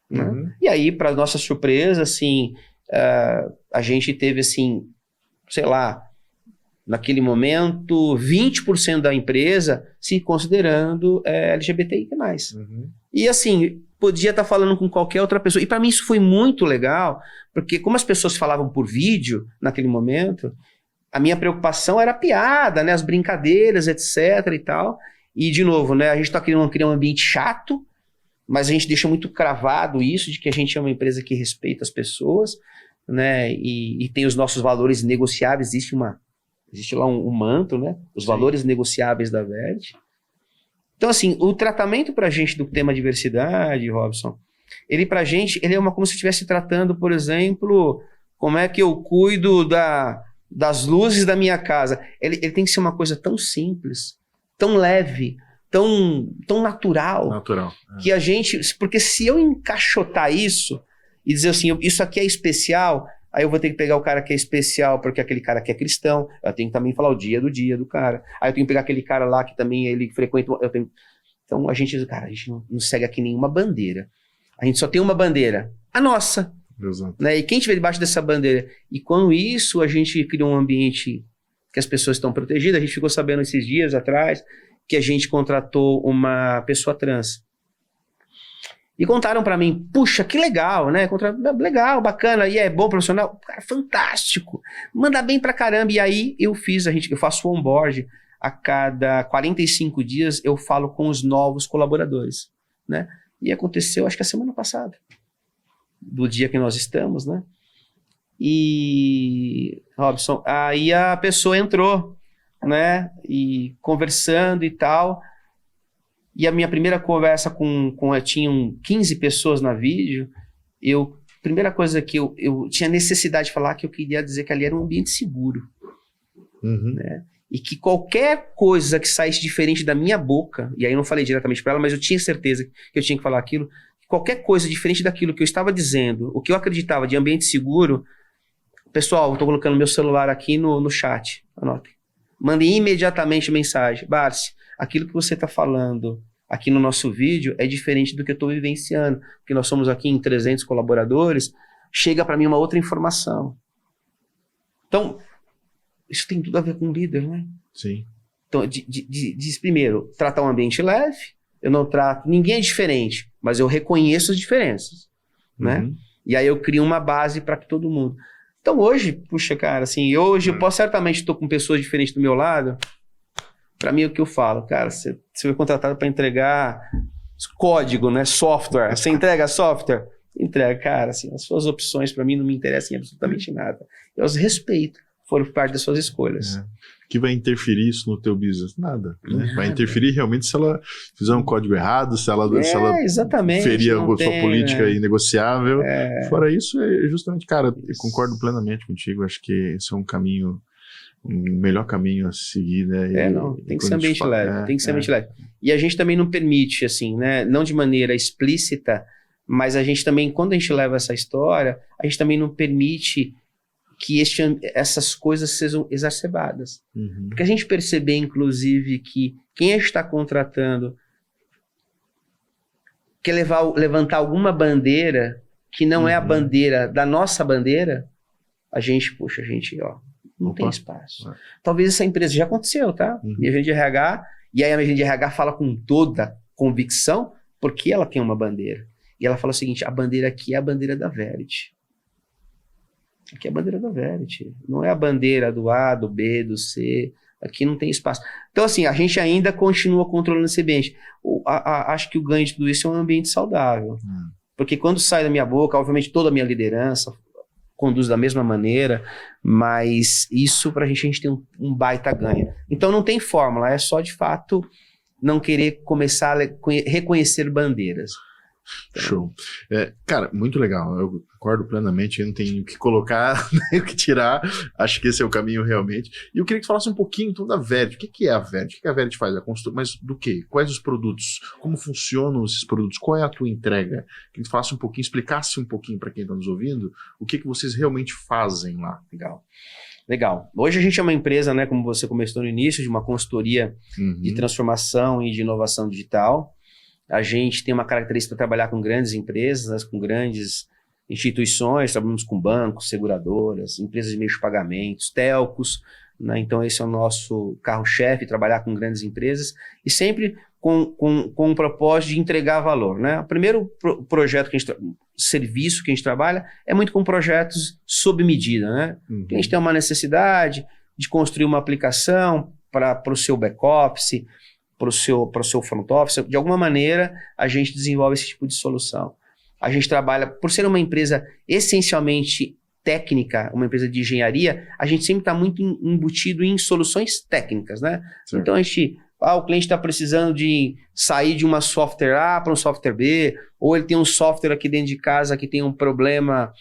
Né? E aí, para nossa surpresa, assim, a gente teve, assim, sei lá, naquele momento, 20% da empresa se considerando LGBTI+. E assim, podia estar falando com qualquer outra pessoa. E para mim isso foi muito legal, porque como as pessoas falavam por vídeo naquele momento, a minha preocupação era a piada, né, as brincadeiras, etc. e tal. E de novo, né, a gente está querendo criar um ambiente chato, mas a gente deixa muito cravado isso, de que a gente é uma empresa que respeita as pessoas, né, e tem os nossos valores negociáveis. Existe lá um manto, né, os valores negociáveis da Verity. Então, assim, o tratamento pra gente do tema diversidade, Robson, ele pra gente, ele é como se estivesse tratando, por exemplo, como é que eu cuido das luzes da minha casa. Ele tem que ser uma coisa tão simples, tão leve, tão natural. Que a gente... Porque se eu encaixotar isso e dizer assim, isso aqui é especial, aí eu vou ter que pegar o cara que é especial porque aquele cara que é cristão, eu tenho que também falar o dia do cara. Aí eu tenho que pegar aquele cara lá que também ele frequenta... Então a gente não segue aqui nenhuma bandeira. A gente só tem uma bandeira, a nossa. Exato. Né? E quem estiver debaixo dessa bandeira? E com isso a gente criou um ambiente que as pessoas estão protegidas. A gente ficou sabendo esses dias atrás que a gente contratou uma pessoa trans. E contaram pra mim, puxa, que legal, né? Legal, bacana, e é bom profissional? Cara, fantástico, manda bem pra caramba. E aí eu faço o onboard, a cada 45 dias eu falo com os novos colaboradores, né? E aconteceu, acho que a semana passada, do dia que nós estamos, né? E, Robson, aí a pessoa entrou, né? E conversando e tal... E a minha primeira conversa tinham 15 pessoas na vídeo, primeira coisa que eu tinha necessidade de falar, que eu queria dizer que ali era um ambiente seguro. Né? E que qualquer coisa que saísse diferente da minha boca, e aí eu não falei diretamente para ela, mas eu tinha certeza que eu tinha que falar aquilo, qualquer coisa diferente daquilo que eu estava dizendo, o que eu acreditava de ambiente seguro, pessoal, estou colocando meu celular aqui no chat, anotem. Mandem imediatamente mensagem, Barsi, aquilo que você está falando aqui no nosso vídeo é diferente do que eu estou vivenciando, porque nós somos aqui em 300 colaboradores, chega para mim uma outra informação. Então, isso tem tudo a ver com o líder, né? Sim. Então, diz primeiro, tratar um ambiente leve, eu não trato, ninguém é diferente, mas eu reconheço as diferenças, né? E aí eu crio uma base para que todo mundo... Então hoje, puxa, cara, assim, hoje eu posso certamente estou com pessoas diferentes do meu lado. Para mim, o que eu falo, cara, você foi contratado para entregar código, né, software. Você entrega software? Entrega, cara, assim, as suas opções para mim não me interessam em absolutamente nada. Eu as respeito, foram parte das suas escolhas. Que vai interferir isso no teu business? Nada. Né? Vai interferir realmente se ela fizer um código errado, se ela exatamente, ferir a sua política inegociável. Fora isso, é justamente, cara, eu concordo plenamente contigo. Acho que esse é um melhor caminho a seguir, né? Tem que ser ambiente leve, tem que ser ambiente leve. E a gente também não permite, assim, né? Não de maneira explícita, mas a gente também, quando a gente leva essa história, a gente também não permite que essas coisas sejam exacerbadas. Uhum. Porque a gente perceber, inclusive, que quem está contratando quer levantar alguma bandeira que não é a bandeira da nossa bandeira, a gente, não tem espaço. Talvez essa empresa já aconteceu, tá? E a gente de RH, e aí a gente de RH fala com toda convicção, porque ela tem uma bandeira. E ela fala o seguinte, a bandeira aqui é a bandeira da Verity. Aqui é a bandeira da Verity. Não é a bandeira do A, do B, do C. Aqui não tem espaço. Então, assim, a gente ainda continua controlando esse ambiente. Acho que o ganho de tudo isso é um ambiente saudável. Porque quando sai da minha boca, obviamente toda a minha liderança conduz da mesma maneira, mas isso pra gente tem um baita ganho. Então não tem fórmula, é só de fato não querer começar a reconhecer bandeiras. Então, show. Cara, muito legal. Eu concordo plenamente. Eu não tenho o que colocar, nem o que tirar. Acho que esse é o caminho realmente. E eu queria que você falasse um pouquinho então da Verity. O que é a Verity? O que a Verity faz? Mas do quê? Quais os produtos? Como funcionam esses produtos? Qual é a tua entrega? Que você falasse um pouquinho, explicasse um pouquinho para quem está nos ouvindo o que vocês realmente fazem lá. Legal. Hoje a gente é uma empresa, né, como você começou no início, de uma consultoria de transformação e de inovação digital. A gente tem uma característica para trabalhar com grandes empresas, com grandes instituições, trabalhamos com bancos, seguradoras, empresas de meios de pagamentos, telcos, né? Então esse é o nosso carro-chefe, trabalhar com grandes empresas e sempre com o propósito de entregar valor, né? O primeiro projeto serviço que a gente trabalha é muito com projetos sob medida, né? A gente tem uma necessidade de construir uma aplicação para o seu back-office, para o seu front office, de alguma maneira a gente desenvolve esse tipo de solução. A gente trabalha, por ser uma empresa essencialmente técnica, uma empresa de engenharia, a gente sempre está muito embutido em soluções técnicas, né? Certo. Então o cliente está precisando de sair de uma software A para um software B, ou ele tem um software aqui dentro de casa que tem um problema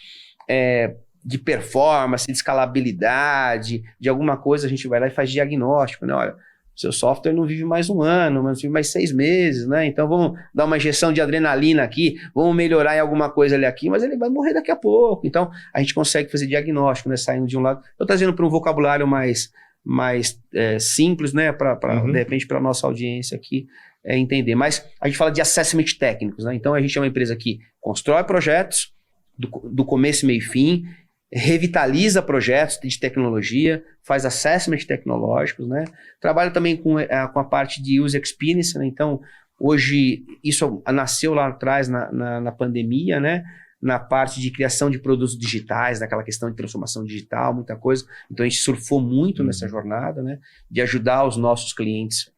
de performance, de escalabilidade, de alguma coisa, a gente vai lá e faz diagnóstico, né? Olha, seu software não vive mais 1 ano, mas vive mais 6 meses, né? Então vamos dar uma injeção de adrenalina aqui, vamos melhorar em alguma coisa ali aqui, mas ele vai morrer daqui a pouco. Então a gente consegue fazer diagnóstico, né? Saindo de um lado. Eu estou trazendo para um vocabulário mais simples, né? De repente, para a nossa audiência aqui entender. Mas a gente fala de assessment técnicos, né? Então a gente é uma empresa que constrói projetos do começo, meio e fim, revitaliza projetos de tecnologia, faz assessment tecnológicos, né? Trabalha também com a parte de user experience, né? Então, hoje, isso nasceu lá atrás na pandemia, né? Na parte de criação de produtos digitais, naquela questão de transformação digital, muita coisa. Então, a gente surfou muito nessa jornada, né? De ajudar os nossos clientes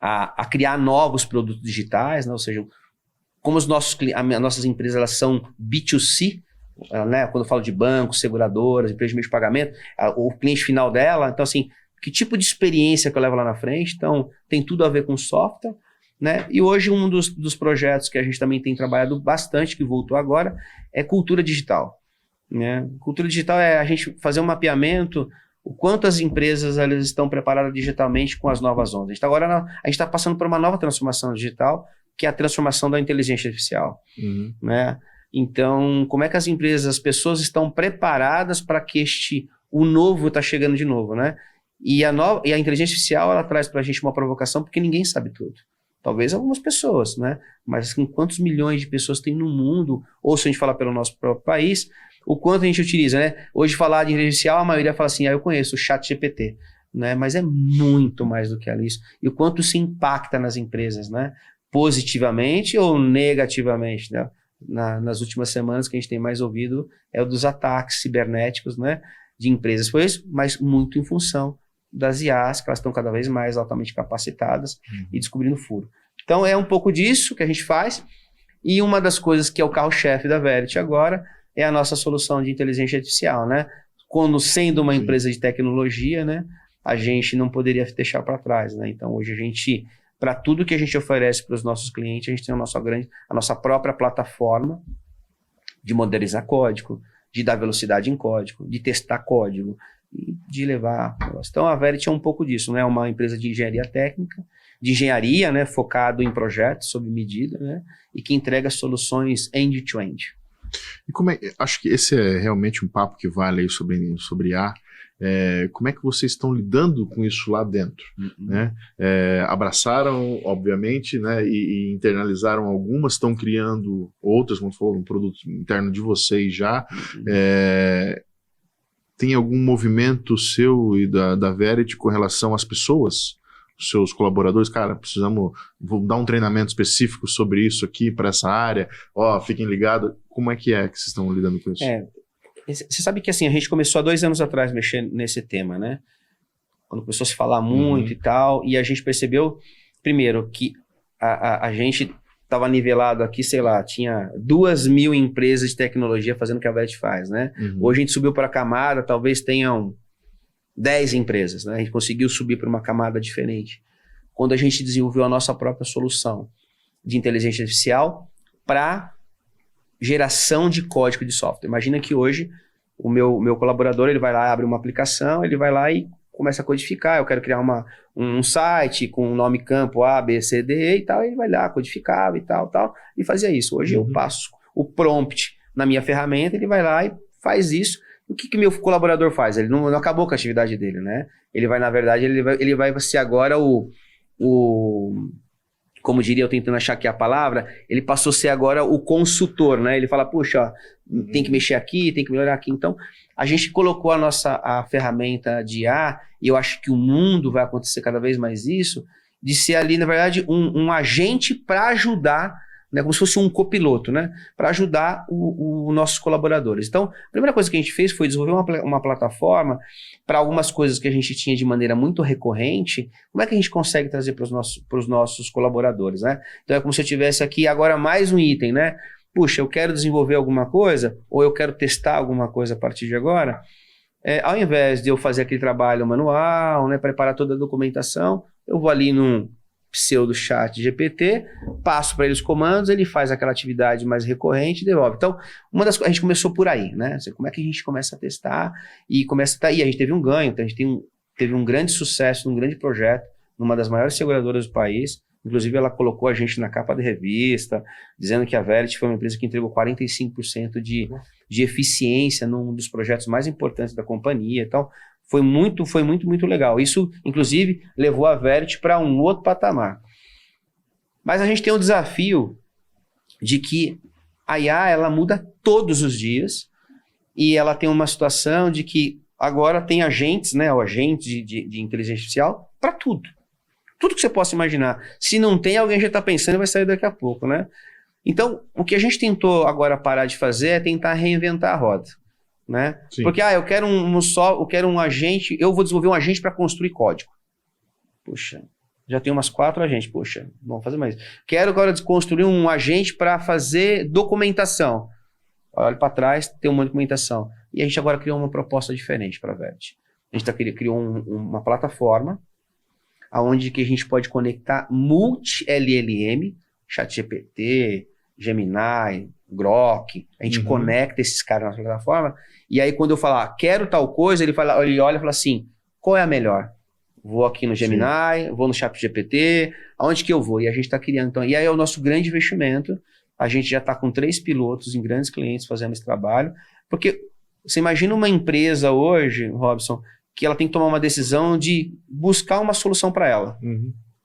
a criar novos produtos digitais, né? Ou seja, como as nossas empresas elas são B2C, né? Quando eu falo de bancos, seguradoras, empresas de meio de pagamento, o cliente final dela, então assim, que tipo de experiência que eu levo lá na frente? Então, tem tudo a ver com software, né? E hoje um dos projetos que a gente também tem trabalhado bastante, que voltou agora, é cultura digital, né? Cultura digital é a gente fazer um mapeamento, o quanto as empresas elas estão preparadas digitalmente com as novas ondas. Agora a gente está passando por uma nova transformação digital, que é a transformação da inteligência artificial, né? Então, como é que as pessoas estão preparadas para que o novo está chegando de novo, né? E a inteligência artificial, ela traz para a gente uma provocação, porque ninguém sabe tudo. Talvez algumas pessoas, né? Mas assim, quantos milhões de pessoas tem no mundo, ou se a gente falar pelo nosso próprio país, o quanto a gente utiliza, né? Hoje falar de inteligência artificial, a maioria fala assim, eu conheço o ChatGPT, né? Mas é muito mais do que isso. E o quanto isso impacta nas empresas, né? Positivamente ou negativamente, né? Nas últimas semanas que a gente tem mais ouvido é o dos ataques cibernéticos, né, de empresas, foi isso, mas muito em função das IAs, que elas estão cada vez mais altamente capacitadas e descobrindo furo. Então é um pouco disso que a gente faz, e uma das coisas que é o carro-chefe da Verity agora é a nossa solução de inteligência artificial, né? Quando sendo uma empresa de tecnologia, né, a gente não poderia deixar para trás, né? Então hoje a gente, para tudo que a gente oferece para os nossos clientes, a gente tem a nossa própria plataforma de modernizar código, de dar velocidade em código, de testar código e de levar. Então a Verity é um pouco disso, né? Uma empresa de engenharia técnica, de engenharia, né? Focado em projetos sob medida, né? E que entrega soluções end-to-end. E acho que esse é realmente um papo que vale aí sobre IA. Como é que vocês estão lidando com isso lá dentro? Né? Abraçaram, obviamente, né, e internalizaram algumas, estão criando outras, como falou, um produto interno de vocês já. Tem algum movimento seu e da Verity com relação às pessoas? Os seus colaboradores, cara, vou dar um treinamento específico sobre isso aqui, para essa área, fiquem ligados. Como é que vocês estão lidando com isso? Você sabe que assim, a gente começou há 2 anos atrás a mexer nesse tema, né? Quando começou a se falar muito e tal, e a gente percebeu, primeiro, que a gente estava nivelado aqui, sei lá, tinha 2.000 empresas de tecnologia fazendo o que a Verity faz, né? Hoje a gente subiu para a camada, talvez tenham 10 empresas, né? A gente conseguiu subir para uma camada diferente. Quando a gente desenvolveu a nossa própria solução de inteligência artificial para geração de código de software. Imagina que hoje o meu colaborador, ele vai lá, abre uma aplicação, ele vai lá e começa a codificar. Eu quero criar um site com o nome campo A, B, C, D e tal. Ele vai lá, codificava e tal, e fazia isso. Hoje eu passo o prompt na minha ferramenta, ele vai lá e faz isso. O que meu colaborador faz? Ele não acabou com a atividade dele, né? Ele vai, na verdade, ele vai ser agora como diria eu tentando achar aqui a palavra, ele passou a ser agora o consultor, né? Ele fala, puxa, tem que mexer aqui, tem que melhorar aqui. Então, a gente colocou a ferramenta de IA, e eu acho que o mundo vai acontecer cada vez mais isso, de ser ali, na verdade, um agente para ajudar, né, como se fosse um copiloto, né, para ajudar os nossos colaboradores. Então, a primeira coisa que a gente fez foi desenvolver uma plataforma para algumas coisas que a gente tinha de maneira muito recorrente. Como é que a gente consegue trazer para os nossos colaboradores, né? Então, é como se eu tivesse aqui agora mais um item, né? Puxa, eu quero desenvolver alguma coisa, ou eu quero testar alguma coisa a partir de agora. Ao invés de eu fazer aquele trabalho manual, né, preparar toda a documentação, eu vou ali num pseudo chat GPT, passo para ele os comandos, ele faz aquela atividade mais recorrente e devolve. Então, a gente começou por aí, né? Como é que a gente começa a testar e a gente teve um ganho, então a gente teve um grande sucesso, um grande projeto, numa das maiores seguradoras do país. Inclusive, ela colocou a gente na capa da revista, dizendo que a Verity foi uma empresa que entregou 45% de eficiência num dos projetos mais importantes da companhia. Então, foi muito legal. Isso, inclusive, levou a Verity para um outro patamar. Mas a gente tem um desafio de que a IA, ela muda todos os dias, e ela tem uma situação de que agora tem agentes, né, o agente de inteligência artificial para tudo. Tudo que você possa imaginar. Se não tem, alguém já está pensando e vai sair daqui a pouco, né? Então, o que a gente tentou agora parar de fazer é tentar reinventar a roda, né? Sim. Porque, eu quero um agente, eu vou desenvolver um agente para construir código. Puxa, já tem umas 4 agentes, puxa, vamos fazer mais. Quero agora construir um agente para fazer documentação. Olha para trás, tem uma documentação. E a gente agora criou uma proposta diferente para a Verity. A gente criou uma plataforma onde que a gente pode conectar multi-LLM, ChatGPT, Gemini, Grok, a gente conecta esses caras na plataforma, e aí quando eu falar, quero tal coisa, ele olha e fala assim, qual é a melhor? Vou aqui no Gemini, vou no ChatGPT, aonde que eu vou? E a gente está criando, então, e aí é o nosso grande investimento, a gente já está com 3 pilotos em grandes clientes fazendo esse trabalho, porque você imagina uma empresa hoje, Robson, que ela tem que tomar uma decisão de buscar uma solução para ela.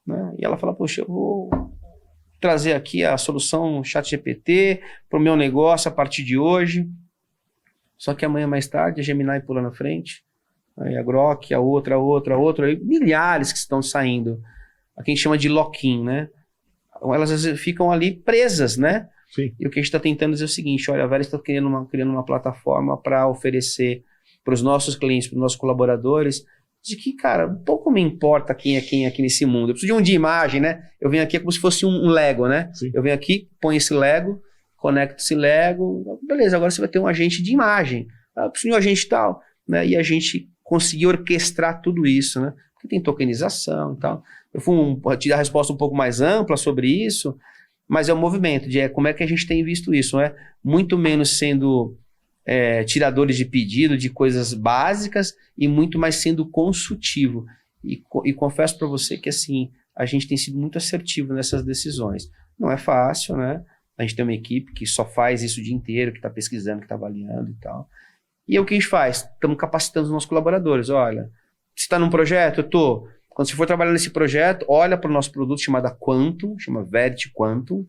Né? E ela fala, poxa, eu vou trazer aqui a solução ChatGPT para o meu negócio a partir de hoje, só que amanhã mais tarde a Gemini pula na frente, aí a Grok, a outra, aí milhares que estão saindo, a que a gente chama de lock-in, né? Elas às vezes ficam ali presas, né? Sim. E o que a gente está tentando dizer é o seguinte, olha, a Verity está criando uma plataforma para oferecer para os nossos clientes, para os nossos colaboradores, de que, cara, pouco me importa quem é quem aqui nesse mundo. Eu preciso de imagem, né? Eu venho aqui como se fosse um Lego, né? Sim. Eu venho aqui, ponho esse Lego, conecto esse Lego, beleza, agora você vai ter um agente de imagem. Eu preciso de um agente tal, né? E a gente conseguir orquestrar tudo isso, né? Porque tem tokenização e tal. Eu fui te dar a resposta um pouco mais ampla sobre isso, mas é um movimento de como é que a gente tem visto isso, né? Muito menos sendo tiradores de pedido, de coisas básicas, e muito mais sendo consultivo. E confesso para você que, assim, a gente tem sido muito assertivo nessas decisões. Não é fácil, né? A gente tem uma equipe que só faz isso o dia inteiro, que está pesquisando, que está avaliando e tal. E é o que a gente faz? Estamos capacitando os nossos colaboradores. Olha, você está num projeto? Eu estou. Quando você for trabalhar nesse projeto, olha para o nosso produto chamado Quantum, chama Verity Quantum.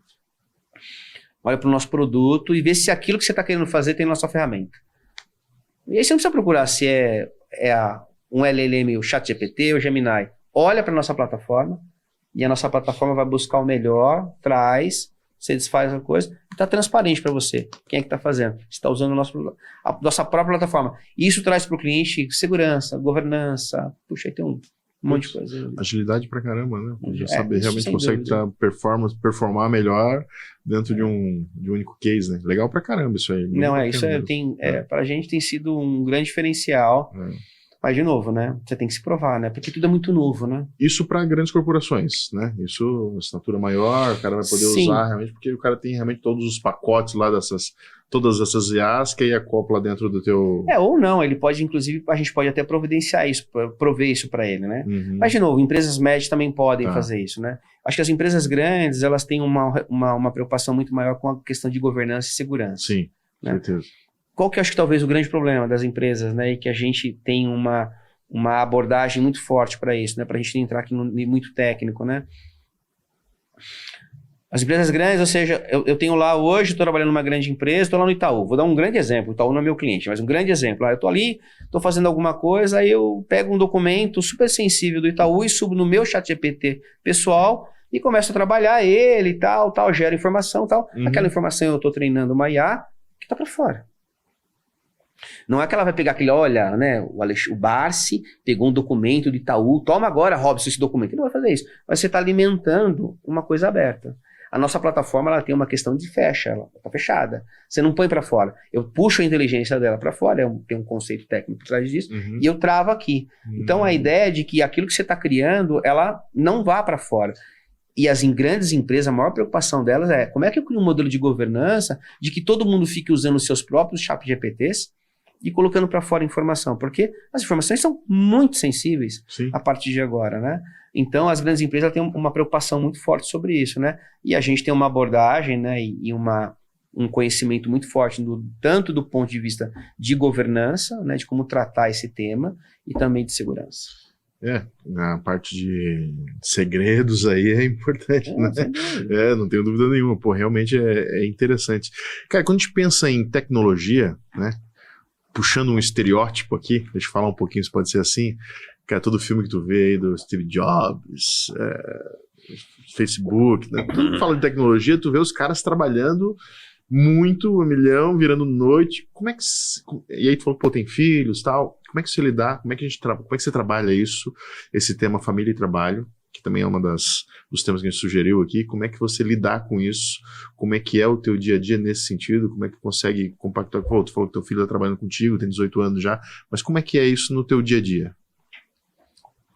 Olha para o nosso produto e vê se aquilo que você está querendo fazer tem na nossa ferramenta. E aí você não precisa procurar se um LLM, o ChatGPT ou o Gemini. Olha para a nossa plataforma e a nossa plataforma vai buscar o melhor, traz, você desfaz a coisa e está transparente para você. Quem é que está fazendo? Você está usando a nossa própria plataforma. E isso traz para o cliente segurança, governança. Puxa, aí tem um monte de coisa. Agilidade pra caramba, né? Já saber realmente consegue performar melhor dentro de um único case, né? Legal pra caramba isso aí. Não, isso pra gente tem sido um grande diferencial. Mas, de novo, né? Você tem que se provar, né? Porque tudo é muito novo, né? Isso para grandes corporações, né? Isso, assinatura maior, o cara vai poder usar realmente, porque o cara tem realmente todos os pacotes lá todas essas IAs que aí acopla dentro do teu... Ou não, ele pode, inclusive, a gente pode até providenciar isso, prover isso para ele, né? Mas, de novo, empresas médias também podem fazer isso, né? Acho que as empresas grandes, elas têm uma preocupação muito maior com a questão de governança e segurança. Sim, né? certeza. Qual que eu acho que talvez o grande problema das empresas, né? E que a gente tem uma abordagem muito forte para isso, né? Para a gente entrar aqui muito técnico, né? As empresas grandes, ou seja, eu tenho lá hoje, estou trabalhando numa grande empresa, estou lá no Itaú. Vou dar um grande exemplo, o Itaú não é meu cliente, mas um grande exemplo. Eu estou ali, estou fazendo alguma coisa, aí eu pego um documento super sensível do Itaú e subo no meu ChatGPT pessoal e começo a trabalhar ele e tal, gero informação e tal. Aquela informação eu estou treinando uma IA que está para fora. Não é que ela vai pegar aquele, olha, né, o Barsi pegou um documento do Itaú, toma agora, Robson, esse documento. Ele não vai fazer isso. Mas você está alimentando uma coisa aberta. A nossa plataforma, ela tem uma questão de fecha, ela está fechada. Você não põe para fora. Eu puxo a inteligência dela para fora, tem um conceito técnico por trás disso, e eu travo aqui. Então, a ideia é de que aquilo que você está criando, ela não vá para fora. E as grandes empresas, a maior preocupação delas é como é que eu crio um modelo de governança de que todo mundo fique usando os seus próprios ChatGPTs e colocando para fora informação, porque as informações são muito sensíveis a partir de agora, né? Então, as grandes empresas têm uma preocupação muito forte sobre isso, né? E a gente tem uma abordagem, né, e um conhecimento muito forte, tanto do ponto de vista de governança, né, de como tratar esse tema, e também de segurança. A parte de segredos aí é importante, né? Não tenho dúvida nenhuma. Pô, realmente é interessante. Cara, quando a gente pensa em tecnologia, né? Puxando um estereótipo aqui, deixa eu falar um pouquinho se pode ser assim, cara, todo filme que tu vê aí do Steve Jobs, Facebook, né? Tudo que fala de tecnologia, tu vê os caras trabalhando muito, 1 milhão, virando noite. Como é que... E aí tu falou, pô, tem filhos e tal. Como é que você lidar? Como é que você trabalha isso? Esse tema família e trabalho, que também é dos temas que a gente sugeriu aqui. Como é que você lidar com isso? Como é que é o teu dia a dia nesse sentido? Como é que consegue compactar? Pô, tu falou que teu filho está trabalhando contigo, tem 18 anos já, mas como é que é isso no teu dia a dia?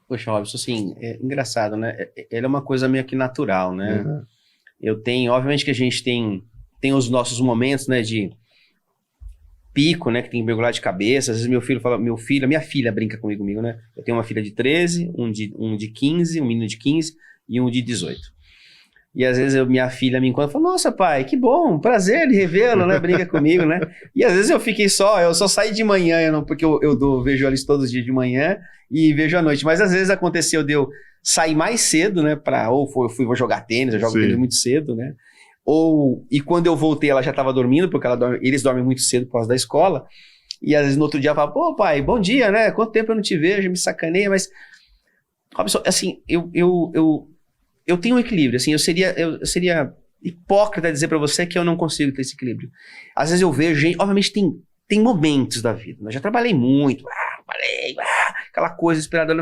Poxa, Robson, assim, é engraçado, né? Ele é uma coisa meio que natural, né? Eu tenho, obviamente que a gente tem os nossos momentos, né, de pico, né, que tem mergulhar de cabeça. Às vezes minha filha brinca comigo, né? Eu tenho uma filha de 13, um de 15, um menino de 15 e um de 18. E às vezes minha filha me encontra e fala, nossa pai, que bom, prazer de revê-lo, né, brinca comigo, né? E às vezes eu só saio de manhã, porque eu vejo eles todos os dias de manhã e vejo à noite. Mas às vezes aconteceu de eu sair mais cedo, né, vou jogar tênis, eu jogo tênis muito cedo, né? E quando eu voltei, ela já estava dormindo, porque eles dormem muito cedo por causa da escola, e às vezes no outro dia ela fala, pô pai, bom dia, né, quanto tempo eu não te vejo, me sacaneia, mas, Robson, assim, eu tenho um equilíbrio, assim, eu seria hipócrita dizer para você que eu não consigo ter esse equilíbrio. Às vezes eu vejo gente, obviamente tem momentos da vida, né? Eu já trabalhei muito, aquela coisa inspiradora,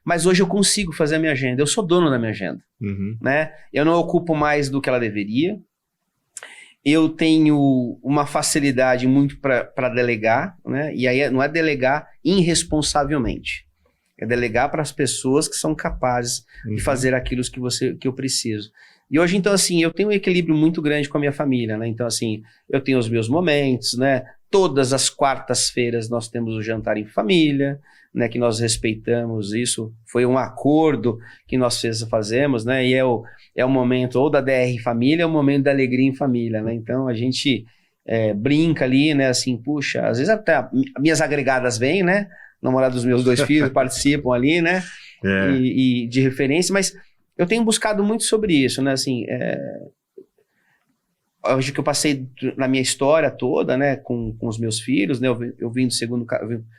mas hoje eu consigo fazer a minha agenda, eu sou dono da minha agenda, né? Eu não ocupo mais do que ela deveria, eu tenho uma facilidade muito para delegar, né? E aí não é delegar irresponsavelmente, é delegar para as pessoas que são capazes de fazer aquilo que eu preciso. E hoje, então, assim, eu tenho um equilíbrio muito grande com a minha família, né? Então, assim, eu tenho os meus momentos, né? Todas as quartas-feiras nós temos o jantar em família, né, que nós respeitamos isso, foi um acordo que nós fazemos, né, e é o momento ou da DR Família, é o momento da alegria em família, né, então a gente brinca ali, né, assim, puxa, às vezes até minhas agregadas vêm, né, namorada dos meus 2 filhos participam ali, né, e de referência, mas eu tenho buscado muito sobre isso, né, assim, hoje que eu passei na minha história toda, né, com os meus filhos, né, eu vim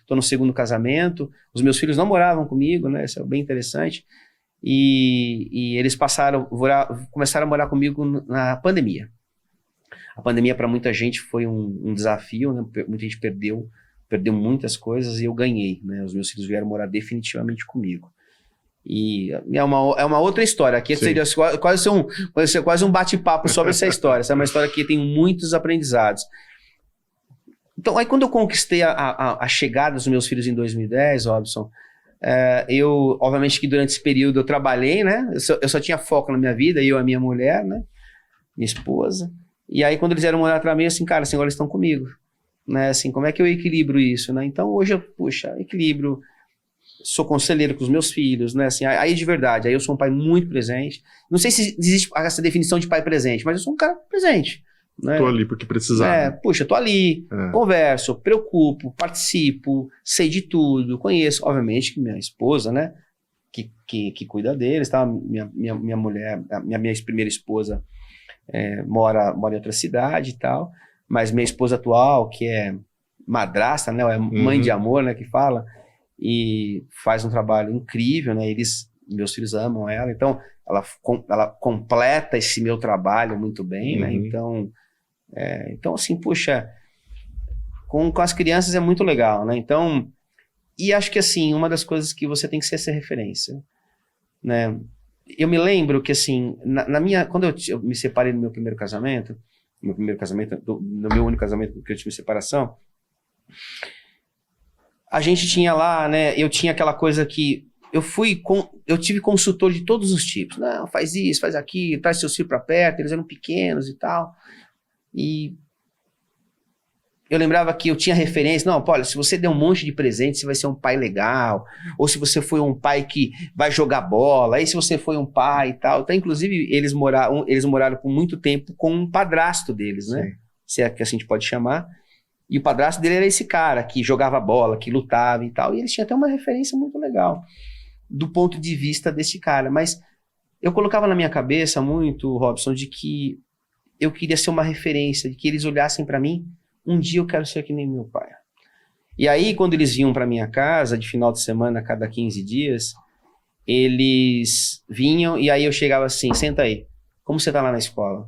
tô no segundo casamento, os meus filhos não moravam comigo, né, isso é bem interessante, e eles começaram a morar comigo na pandemia. A pandemia para muita gente foi um desafio, né, muita gente perdeu muitas coisas e eu ganhei, né, os meus filhos vieram morar definitivamente comigo. E é uma outra história. Aqui seria quase um bate-papo sobre essa história. Essa é uma história que tem muitos aprendizados. Então, aí quando eu conquistei a chegada dos meus filhos em 2010, Robson, obviamente que durante esse período eu trabalhei, né? Eu só tinha foco na minha vida, eu e a minha mulher, né? Minha esposa. E aí quando eles vieram morar pra mim, assim, cara, assim, agora eles estão comigo, né? Assim, como é que eu equilibro isso, né? Então hoje equilibro. Sou conselheiro com os meus filhos, né, assim, aí de verdade, aí eu sou um pai muito presente, não sei se existe essa definição de pai presente, mas eu sou um cara presente, né? Tô ali porque precisar. Puxa, tô ali, converso, preocupo, participo, sei de tudo, conheço, obviamente que minha esposa, né, que cuida deles, tá, minha mulher, minha primeira esposa mora em outra cidade e tal, mas minha esposa atual, que é madrasta, né, é mãe de amor, né, que fala, e faz um trabalho incrível, né? Meus filhos amam ela, então ela completa esse meu trabalho muito bem, né? Então assim, puxa, com as crianças é muito legal, né? Então, e acho que assim, uma das coisas que você tem que ser essa referência, né? Eu me lembro que assim, quando eu me separei no meu primeiro casamento, no meu único casamento que eu tive separação, a gente tinha lá, né, eu tinha aquela coisa que eu tive consultor de todos os tipos, não, faz isso, faz aquilo, traz seus filhos para perto, eles eram pequenos e tal, e eu lembrava que eu tinha referência, não, olha, se você der um monte de presente, você vai ser um pai legal, ou se você foi um pai que vai jogar bola, aí se você foi um pai e tal, então inclusive eles moraram por muito tempo com um padrasto deles, né, sim, se é que a gente pode chamar. E o padrasto dele era esse cara que jogava bola, que lutava e tal. E eles tinham até uma referência muito legal do ponto de vista desse cara. Mas eu colocava na minha cabeça muito, Robson, de que eu queria ser uma referência, de que eles olhassem para mim, um dia eu quero ser que nem meu pai. E aí, quando eles vinham para minha casa, de final de semana, a cada 15 dias, eles vinham e aí eu chegava assim, senta aí, como você tá lá na escola?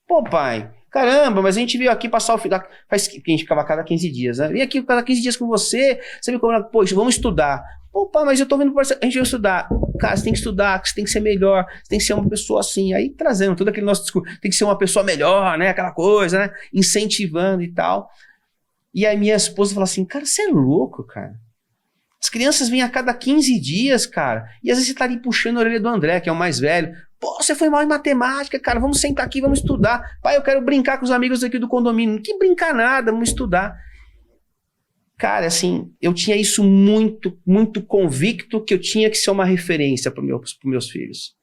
Pô, pai... Caramba, mas a gente veio aqui passar que a gente ficava a cada 15 dias, né? Vim aqui a cada 15 dias com você me cobra, poxa, vamos estudar. Opa, mas eu tô vendo, a gente vai estudar. Cara, você tem que estudar, você tem que ser melhor, você tem que ser uma pessoa assim. Aí trazendo todo aquele nosso discurso, tem que ser uma pessoa melhor, né? Aquela coisa, né? Incentivando e tal. E aí minha esposa falou assim, cara, você é louco, cara. As crianças vêm a cada 15 dias, cara. E às vezes você tá ali puxando a orelha do André, que é o mais velho. Pô, você foi mal em matemática, cara, vamos sentar aqui, vamos estudar. Pai, eu quero brincar com os amigos aqui do condomínio. Que brincar nada, vamos estudar. Cara, assim, eu tinha isso muito, muito convicto que eu tinha que ser uma referência para meus filhos.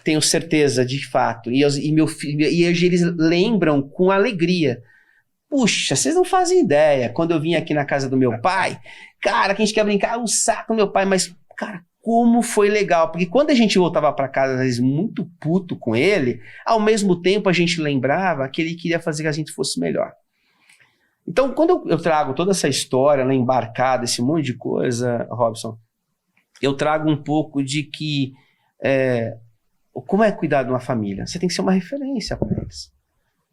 Tenho certeza, de fato. E eles lembram com alegria. Puxa, vocês não fazem ideia. Quando eu vim aqui na casa do meu pai, cara, que a gente quer brincar, um saco do meu pai, mas, cara, como foi legal, porque quando a gente voltava para casa, às vezes muito puto com ele, ao mesmo tempo a gente lembrava que ele queria fazer que a gente fosse melhor. Então, quando eu trago toda essa história, né, embarcada, esse monte de coisa, Robson, eu trago um pouco de que, como é cuidar de uma família? Você tem que ser uma referência para eles.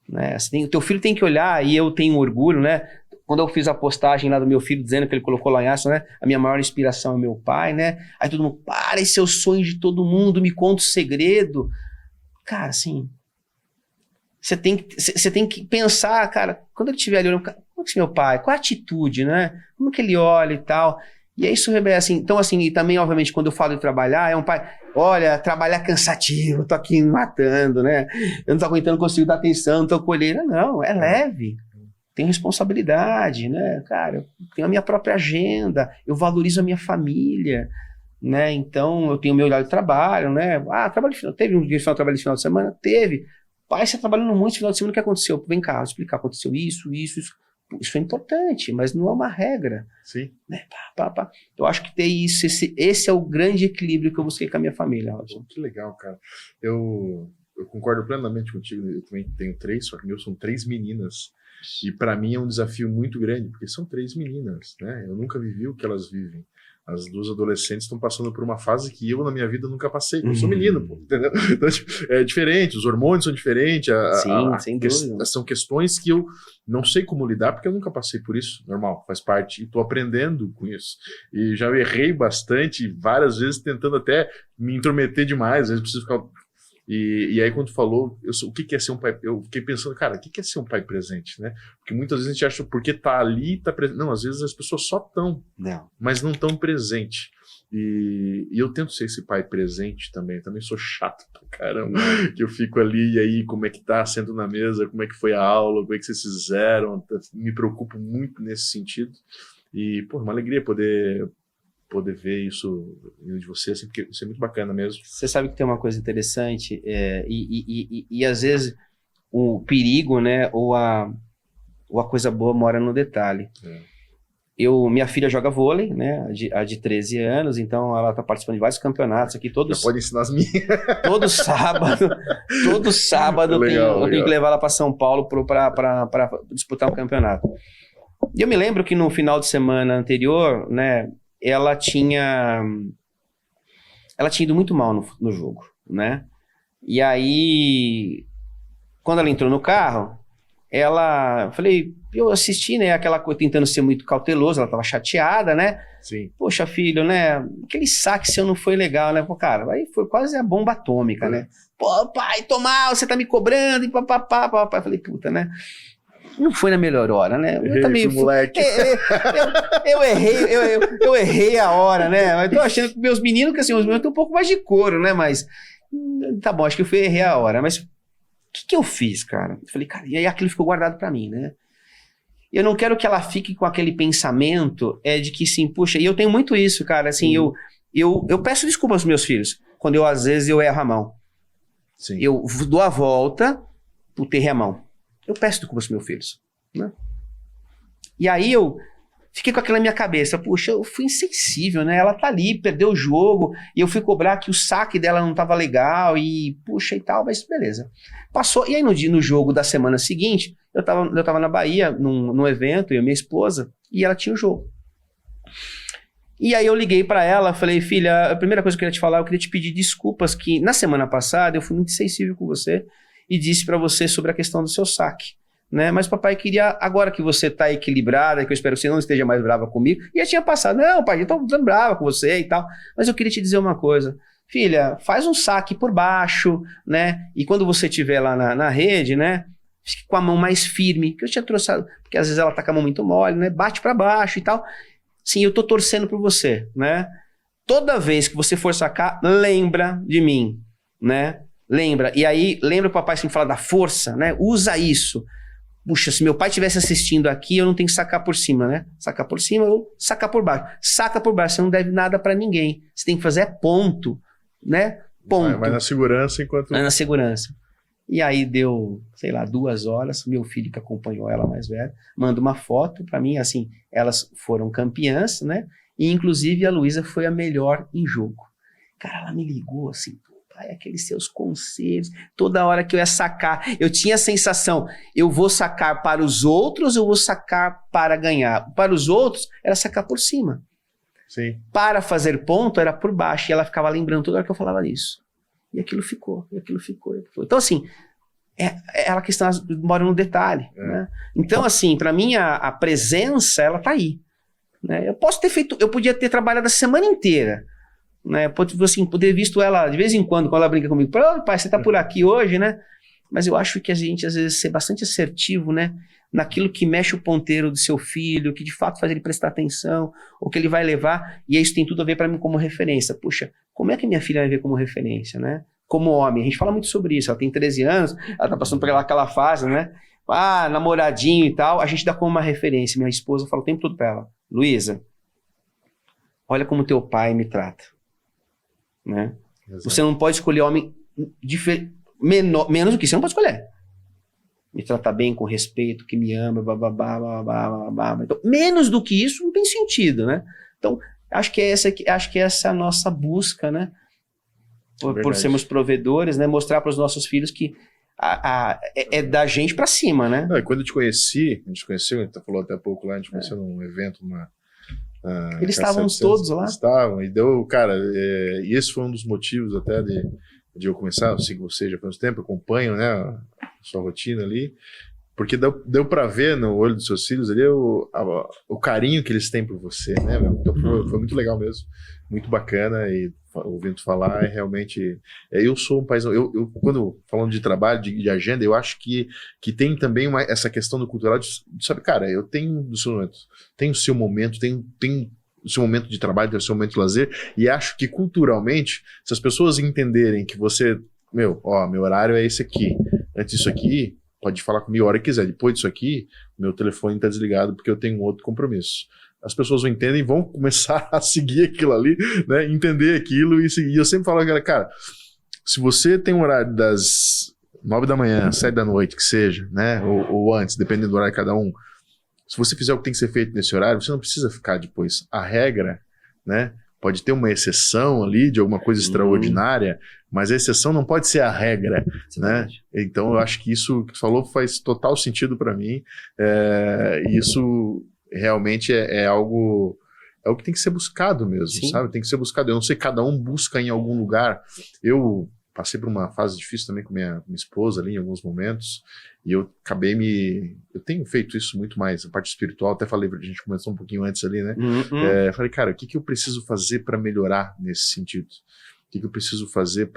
Né? O teu filho tem que olhar, e eu tenho orgulho, né? Quando eu fiz a postagem lá do meu filho, dizendo que ele colocou lá em aço, né? A minha maior inspiração é meu pai, né? Aí todo mundo, para, esse é o sonho de todo mundo, me conta o segredo. Cara, assim, você tem que pensar, cara, quando ele estiver ali olhando, como é que é meu pai? Qual a atitude, né? Como que ele olha e tal? E é isso, assim, então assim, e também, obviamente, quando eu falo de trabalhar, é um pai, olha, trabalhar é cansativo, eu tô aqui me matando, né? Eu não tô aguentando, consigo dar atenção, não tô colhendo, não, é leve. tenho responsabilidade, né? Cara, eu tenho a minha própria agenda, eu valorizo a minha família, né? Então, eu tenho o meu horário de trabalho, né? Trabalho de final, teve um dia de trabalho de final de semana? Teve. Pai, você tá trabalhando muito no final de semana, o que aconteceu? Vem cá, vou explicar, aconteceu isso. Isso é importante, mas não é uma regra. Sim. Né? Eu acho que ter isso, esse é o grande equilíbrio que eu busquei com a minha família, Robson. Que legal, cara. Eu concordo plenamente contigo, eu também tenho 3, só que meus são 3 meninas. E para mim é um desafio muito grande, porque são 3 meninas, né? Eu nunca vivi o que elas vivem. As 2 adolescentes estão passando por uma fase que eu, na minha vida, nunca passei. Eu sou menino, pô, entendeu? Então, é diferente, os hormônios são diferentes. Sim, sem dúvida. São questões que eu não sei como lidar, porque eu nunca passei por isso. Normal, faz parte. E estou aprendendo com isso. E já errei bastante, várias vezes, tentando até me intrometer demais. Às vezes preciso ficar... E aí, quando tu falou, o que é ser um pai? Eu fiquei pensando, cara, o que é ser um pai presente, né? Porque muitas vezes a gente acha porque tá ali, tá presente. Não, às vezes as pessoas só estão, mas não estão presente. E eu tento ser esse pai presente também. Também sou chato pra caramba, que eu fico ali, e aí, como é que tá? Sento na mesa, como é que foi a aula, como é que vocês fizeram? Me preocupo muito nesse sentido. E, pô, uma alegria poder ver isso de você, assim, porque isso é muito bacana mesmo. Você sabe que tem uma coisa interessante, e às vezes o perigo, né, ou a coisa boa mora no detalhe. Minha filha joga vôlei, né, a de 13 anos, então ela está participando de vários campeonatos aqui, todos... Já pode ensinar as minhas. Todo sábado eu tenho que levar ela para São Paulo para disputar um campeonato. E eu me lembro que no final de semana anterior, né, ela tinha ido muito mal no jogo, né? E aí, quando ela entrou no carro, eu assisti, né, aquela coisa tentando ser muito cauteloso, ela tava chateada, né? Sim. Poxa, filho, né, aquele saque seu não foi legal, né? Pô, cara, aí foi quase a bomba atômica, né? Pô, pai, tô mal, você tá me cobrando, e papapá. Eu falei, puta, né? Não foi na melhor hora, né? Eu também moleque. Eu errei a hora, né? Mas tô achando que meus meninos, que assim, os meus estão um pouco mais de couro, né? Mas tá bom, acho que eu errei a hora. Mas o que eu fiz, cara? Eu falei, cara, e aí aquilo ficou guardado pra mim, né? Eu não quero que ela fique com aquele pensamento de que, sim, puxa, e eu tenho muito isso, cara, assim, eu peço desculpa aos meus filhos, quando às vezes eu erro a mão. Sim. Eu dou a volta por ter a mão. Eu peço desculpa aos meus filhos, né? E aí eu fiquei com aquela na minha cabeça, puxa, eu fui insensível, né? Ela tá ali, perdeu o jogo, e eu fui cobrar que o saque dela não tava legal, e puxa e tal, mas beleza. Passou, e aí no jogo da semana seguinte, eu tava na Bahia, num evento, eu e minha esposa, e ela tinha o jogo. E aí eu liguei pra ela, falei, filha, a primeira coisa que eu queria te falar, eu queria te pedir desculpas, que na semana passada eu fui muito insensível com você, e disse pra você sobre a questão do seu saque, né? Mas papai queria, agora que você tá equilibrada, que eu espero que você não esteja mais brava comigo, e já tinha passado, não pai, eu tô brava com você e tal, mas eu queria te dizer uma coisa, filha, faz um saque por baixo, né? E quando você estiver lá na rede, né? Fique com a mão mais firme, que eu tinha trouxado, porque às vezes ela tá com a mão muito mole, né? Bate pra baixo e tal. Sim, eu tô torcendo por você, né? Toda vez que você for sacar, lembra de mim, né? Lembra, e aí, lembra o papai sempre fala da força, né? Usa isso. Puxa, se meu pai estivesse assistindo aqui, eu não tenho que sacar por cima, né? Sacar por cima ou sacar por baixo. Saca por baixo, você não deve nada pra ninguém. Você tem que fazer ponto, né? Ponto. Vai na segurança enquanto... Vai na segurança. E aí deu, sei lá, 2 horas, meu filho que acompanhou ela mais velha, manda uma foto pra mim, assim, elas foram campeãs, né? E inclusive a Luísa foi a melhor em jogo. Cara, ela me ligou assim, pai, aqueles seus conselhos, toda hora que eu ia sacar, eu tinha a sensação, eu vou sacar para os outros, eu vou sacar para ganhar. Para os outros, era sacar por cima. Sim. Para fazer ponto, era por baixo, e ela ficava lembrando toda hora que eu falava isso. E aquilo ficou. Então, assim, ela questão mora no detalhe. Né? Então, assim, para mim, a presença, ela tá aí. Né? Eu podia ter trabalhado a semana inteira. Né? Poder visto ela, de vez em quando ela brinca comigo, pai, você tá por aqui hoje, né? Mas eu acho que a gente, às vezes, ser bastante assertivo, né? Naquilo que mexe o ponteiro do seu filho, que de fato faz ele prestar atenção, ou que ele vai levar, e isso tem tudo a ver para mim como referência. Puxa, como é que minha filha vai ver como referência, né? Como homem, a gente fala muito sobre isso, ela tem 13 anos, ela tá passando por aquela fase, né? namoradinho e tal, a gente dá como uma referência. Minha esposa fala o tempo todo pra ela, Luísa, olha como teu pai me trata, né? Exato. Você não pode escolher homem menos do que você não pode escolher. Me tratar bem, com respeito, que me ama, bababá. Então, menos do que isso não tem sentido, né? Então, acho que essa é a nossa busca, né? Por sermos provedores, né? Mostrar para os nossos filhos que é da gente para cima, né? Não, e quando eu te conheci, a gente conheceu, a gente falou até há pouco lá, a gente conheceu num evento, eles estavam todos lá. Estavam, e deu, cara, e esse foi um dos motivos até de eu começar, eu sigo você já faz um tempo, acompanho, né, a sua rotina ali, porque deu pra ver no olho dos seus filhos ali o carinho que eles têm por você, né, meu? Então foi muito legal mesmo, muito bacana, e ouvindo tu falar, realmente, eu sou um paizão, eu quando falando de trabalho, de agenda, eu acho que tem também essa questão do cultural, sabe, cara, eu tenho do seu momento, tem o seu momento, tem o seu momento de trabalho, tem o seu momento de lazer, e acho que culturalmente, se as pessoas entenderem que você, meu horário é esse aqui, antes disso aqui, pode falar comigo a hora que quiser, depois disso aqui, meu telefone tá desligado porque eu tenho um outro compromisso. As pessoas não entendem e vão começar a seguir aquilo ali, né, entender aquilo e seguir. E eu sempre falo, cara, se você tem um horário das 9 da manhã, 7 da noite, que seja, né, ou antes, dependendo do horário de cada um, se você fizer o que tem que ser feito nesse horário, você não precisa ficar depois. A regra, né, pode ter uma exceção ali de alguma coisa extraordinária, mas a exceção não pode ser a regra, né? Então eu acho que isso que tu falou faz total sentido para mim. Isso realmente é algo que tem que ser buscado mesmo, sim, sabe? Tem que ser buscado. Eu não sei, cada um busca em algum lugar. Eu passei por uma fase difícil também com minha esposa ali em alguns momentos, e eu tenho feito isso muito mais, a parte espiritual, até falei, a gente começou um pouquinho antes ali, né? Falei, cara, o que eu preciso fazer para melhorar nesse sentido? O que eu preciso fazer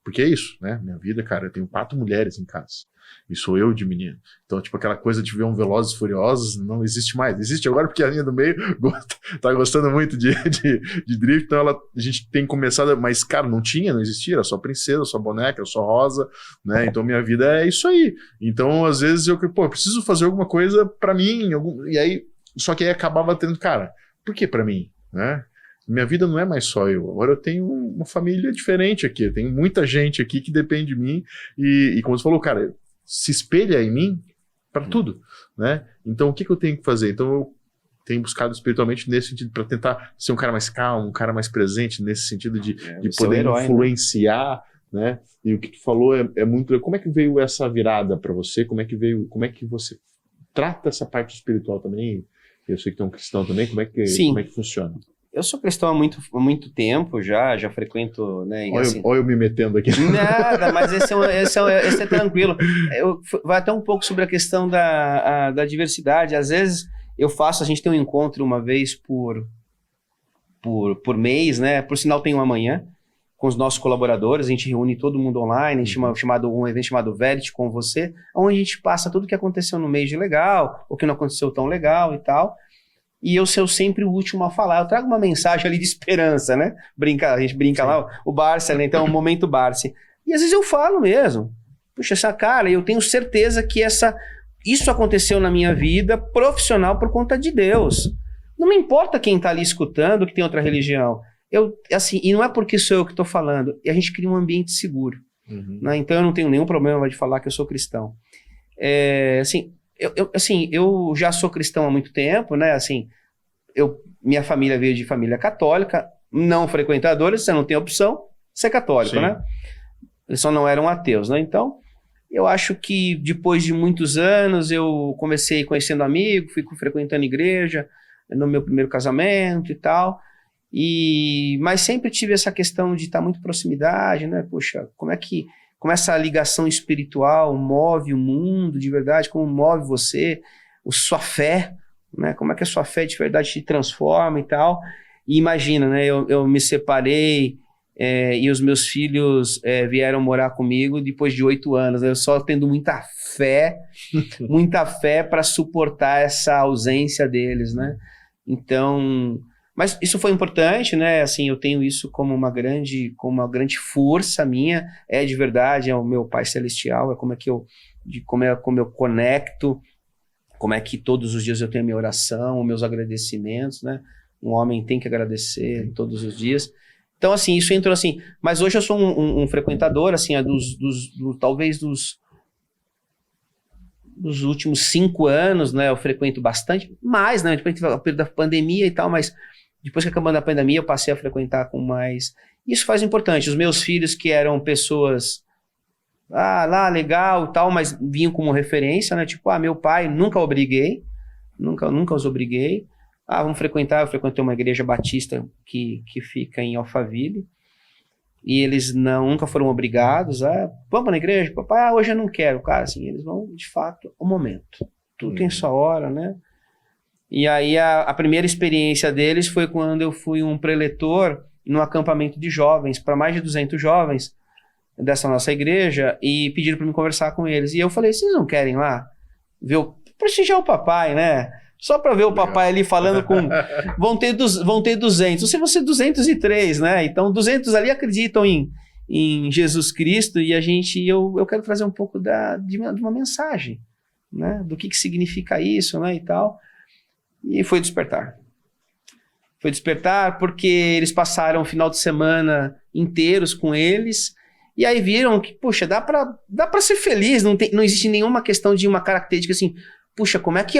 porque é isso, né? Minha vida, cara, eu tenho 4 mulheres em casa. E sou eu de menino. Então, tipo, aquela coisa de ver um Velozes e Furiosos não existe mais. Existe agora porque a linha do meio tá gostando muito de drift, então a gente tem começado, mas, cara, não existia, era só princesa, só boneca, só rosa, né? Então, minha vida é isso aí. Então, às vezes, eu preciso fazer alguma coisa pra mim, e aí, só que aí acabava tendo, cara, por que pra mim, né? Minha vida não é mais só eu. Agora eu tenho uma família diferente aqui. Eu tenho muita gente aqui que depende de mim. E como você falou, cara, se espelha em mim para tudo, né? Então o que eu tenho que fazer? Então eu tenho buscado espiritualmente nesse sentido, para tentar ser um cara mais calmo, um cara mais presente, nesse sentido de poder influenciar, né? E o que tu falou é muito... Como é que veio essa virada para você? Como é que você trata essa parte espiritual também? Eu sei que tu é um cristão também. Como é que funciona? Eu sou cristão há muito tempo já frequento, né? Olha eu me metendo aqui. Nada, mas esse é tranquilo. Vai até um pouco sobre a questão da diversidade. Às vezes a gente tem um encontro uma vez por mês, né? Por sinal tem um amanhã, com os nossos colaboradores, a gente reúne todo mundo online, um evento chamado Verity com você, onde a gente passa tudo o que aconteceu no mês de legal, o que não aconteceu tão legal e tal. E eu sou sempre o último a falar. Eu trago uma mensagem ali de esperança, né? A gente brinca Sim. lá, o Barça, né? Então, o momento Barça. E às vezes eu falo mesmo. Puxa, eu tenho certeza que isso aconteceu na minha vida profissional por conta de Deus. Não me importa quem está ali escutando, que tem outra religião. E não é porque sou eu que estou falando. E a gente cria um ambiente seguro. Uhum. Né? Então, eu não tenho nenhum problema de falar que eu sou cristão. Eu já sou cristão há muito tempo, né? Minha família veio de família católica, não frequentadores, você não tem opção, você é católico, Sim. né? Eles só não eram ateus, né? Então, eu acho que depois de muitos anos, eu comecei conhecendo amigos, fui frequentando igreja, no meu primeiro casamento e tal, mas sempre tive essa questão de estar muito proximidade, né? Poxa, como essa ligação espiritual move o mundo de verdade, como move você, sua fé, né? Como é que a sua fé de verdade te transforma e tal. E imagina, né? Eu me separei e os meus filhos vieram morar comigo depois de 8 anos. Eu só tendo muita fé para suportar essa ausência deles, né? Então... Mas isso foi importante, né? Eu tenho isso como uma grande força minha, de verdade, é o meu Pai Celestial, é como é que eu de como eu conecto, como é que todos os dias eu tenho a minha oração, meus agradecimentos, né? Um homem tem que agradecer todos os dias. Então, assim, isso entrou assim. Mas hoje eu sou um frequentador, assim, talvez dos últimos 5 anos, né? Eu frequento bastante, mais, né? Depois o período da pandemia e tal, mas depois que acabou a pandemia, eu passei a frequentar com mais. Isso faz importante. Os meus filhos, que eram pessoas, lá, legal e tal, mas vinham como referência, né? Tipo, meu pai, nunca obriguei, nunca os obriguei. Vamos frequentar. Eu frequentei uma igreja batista que fica em Alphaville, e eles nunca foram obrigados vamos na igreja? Papai, hoje eu não quero. Cara, assim, eles vão, de fato, ao momento. Tudo tem sua hora, né? E aí a primeira experiência deles foi quando eu fui um preletor num acampamento de jovens, para mais de 200 jovens dessa nossa igreja, e pediram para me conversar com eles. E eu falei, vocês não querem lá prestigiar o papai, né? Só para ver o papai ali falando com... Vão ter 200. Se você 203, né? Então 200 ali acreditam em Jesus Cristo, e eu quero trazer um pouco de uma mensagem, né? Do que significa isso, né? E tal. E foi despertar. Foi despertar porque eles passaram o final de semana inteiros com eles, e aí viram que, puxa, dá pra ser feliz, não existe nenhuma questão de uma característica assim, puxa, como é que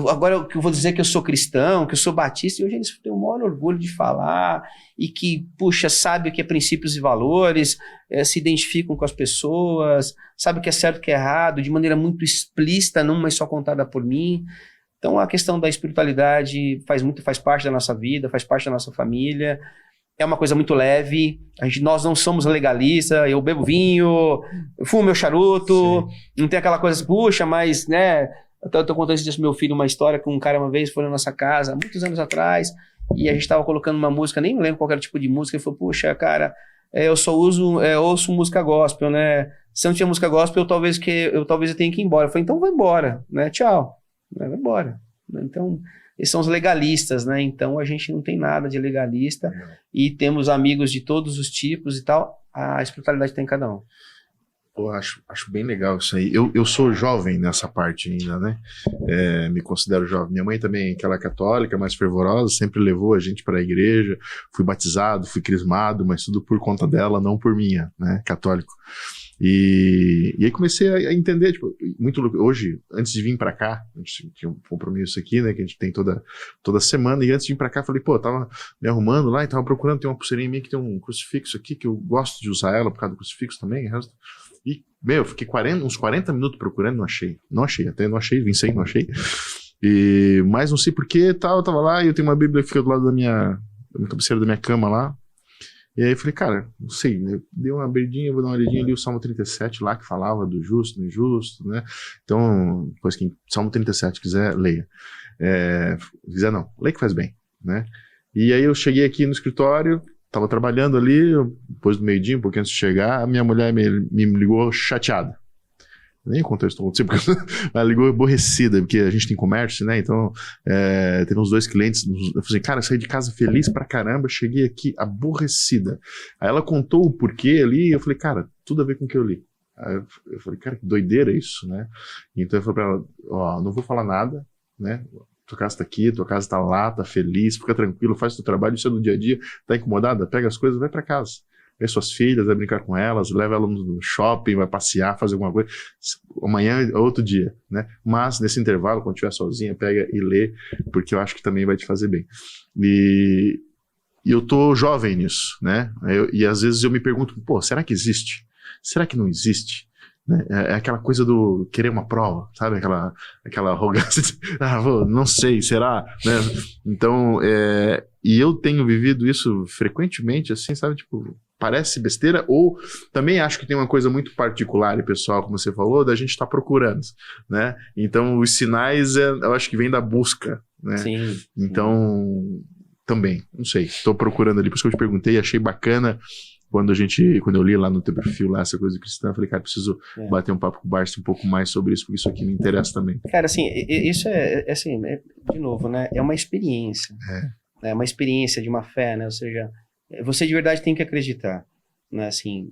agora eu vou dizer que eu sou cristão, que eu sou batista, e hoje eles têm o maior orgulho de falar, e que, puxa, sabe o que é princípios e valores, se identificam com as pessoas, sabe o que é certo e o que é errado, de maneira muito explícita, não mais só contada por mim. Então a questão da espiritualidade faz parte da nossa vida, faz parte da nossa família, é uma coisa muito leve, nós não somos legalistas, eu bebo vinho, eu fumo meu charuto, não tem aquela coisa assim, puxa, mas, né, eu tô contando isso pro meu filho, uma história que um cara uma vez foi na nossa casa, muitos anos atrás, e a gente tava colocando uma música, nem me lembro qual era o tipo de música, ele falou, puxa, cara, eu só ouço música gospel, né, se não tinha música gospel, talvez eu tenha que ir embora. Eu falei, então vai embora, né, tchau. Vai embora. Então, esses são os legalistas, né? Então, a gente não tem nada de legalista, e temos amigos de todos os tipos e tal. A espiritualidade tem em cada um. Pô, acho bem legal isso aí. Eu sou jovem nessa parte ainda, né? Me considero jovem. Minha mãe também, que ela é católica, mais fervorosa, sempre levou a gente para a igreja. Fui batizado, fui crismado, mas tudo por conta dela, não por minha, né? Católico. E aí comecei a entender, tipo, muito hoje, antes de vir pra cá, a gente tinha um compromisso aqui, né, que a gente tem toda semana, e antes de vir pra cá, falei, pô, eu tava me arrumando lá e tava procurando, tem uma pulseirinha minha que tem um crucifixo aqui, que eu gosto de usar ela por causa do crucifixo também, e, eu fiquei uns 40 minutos procurando, não achei, vim sem, não achei, mas não sei porquê, eu tava lá, e eu tenho uma Bíblia que fica do lado da cabeceira da minha cama lá. E aí eu falei, cara, não sei, né? Dei uma abridinha, vou dar uma olhadinha ali, o Salmo 37 lá, que falava do justo, do injusto, né? Então, depois quem Salmo 37 quiser, leia. Quiser não, leia que faz bem, né? E aí eu cheguei aqui no escritório, tava trabalhando ali, depois do meio-dia, um pouquinho antes de chegar, a minha mulher me ligou chateada. Nem contexto aconteceu, porque ela ligou aborrecida, porque a gente tem comércio, né? Então, teve uns 2 clientes. Eu falei assim, cara, eu saí de casa feliz pra caramba, cheguei aqui aborrecida. Aí ela contou o porquê ali, e eu falei, cara, tudo a ver com o que eu li. Aí eu falei, cara, que doideira isso, né? Então eu falei pra ela, ó, não vou falar nada, né? Tua casa tá aqui, tua casa tá lá, tá feliz, fica tranquilo, faz teu trabalho, isso é do dia a dia, tá incomodada? Pega as coisas, vai pra casa. Vê suas filhas, vai brincar com elas, leva elas no shopping, vai passear, fazer alguma coisa. Amanhã é outro dia, né? Mas nesse intervalo, quando estiver sozinha, pega e lê, porque eu acho que também vai te fazer bem. E eu tô jovem nisso, né? E às vezes eu me pergunto, pô, será que existe? Será que não existe? Né? É aquela coisa do querer uma prova, sabe? Aquela arrogância de, não sei, será? Né? Então, e eu tenho vivido isso frequentemente, assim, sabe? Tipo, parece besteira, ou também acho que tem uma coisa muito particular e pessoal, como você falou, da gente estar procurando, né? Então, os sinais, eu acho que vem da busca, né? Sim. Então, também, não sei, estou procurando ali, por isso que eu te perguntei, achei bacana. Quando eu li lá no teu perfil, lá, essa coisa cristã, eu falei, cara, preciso bater um papo com o Barsi um pouco mais sobre isso, porque isso aqui me interessa também. Cara, assim, isso assim, de novo, né, é uma experiência. É uma experiência de uma fé, né, ou seja, você de verdade tem que acreditar, né, assim,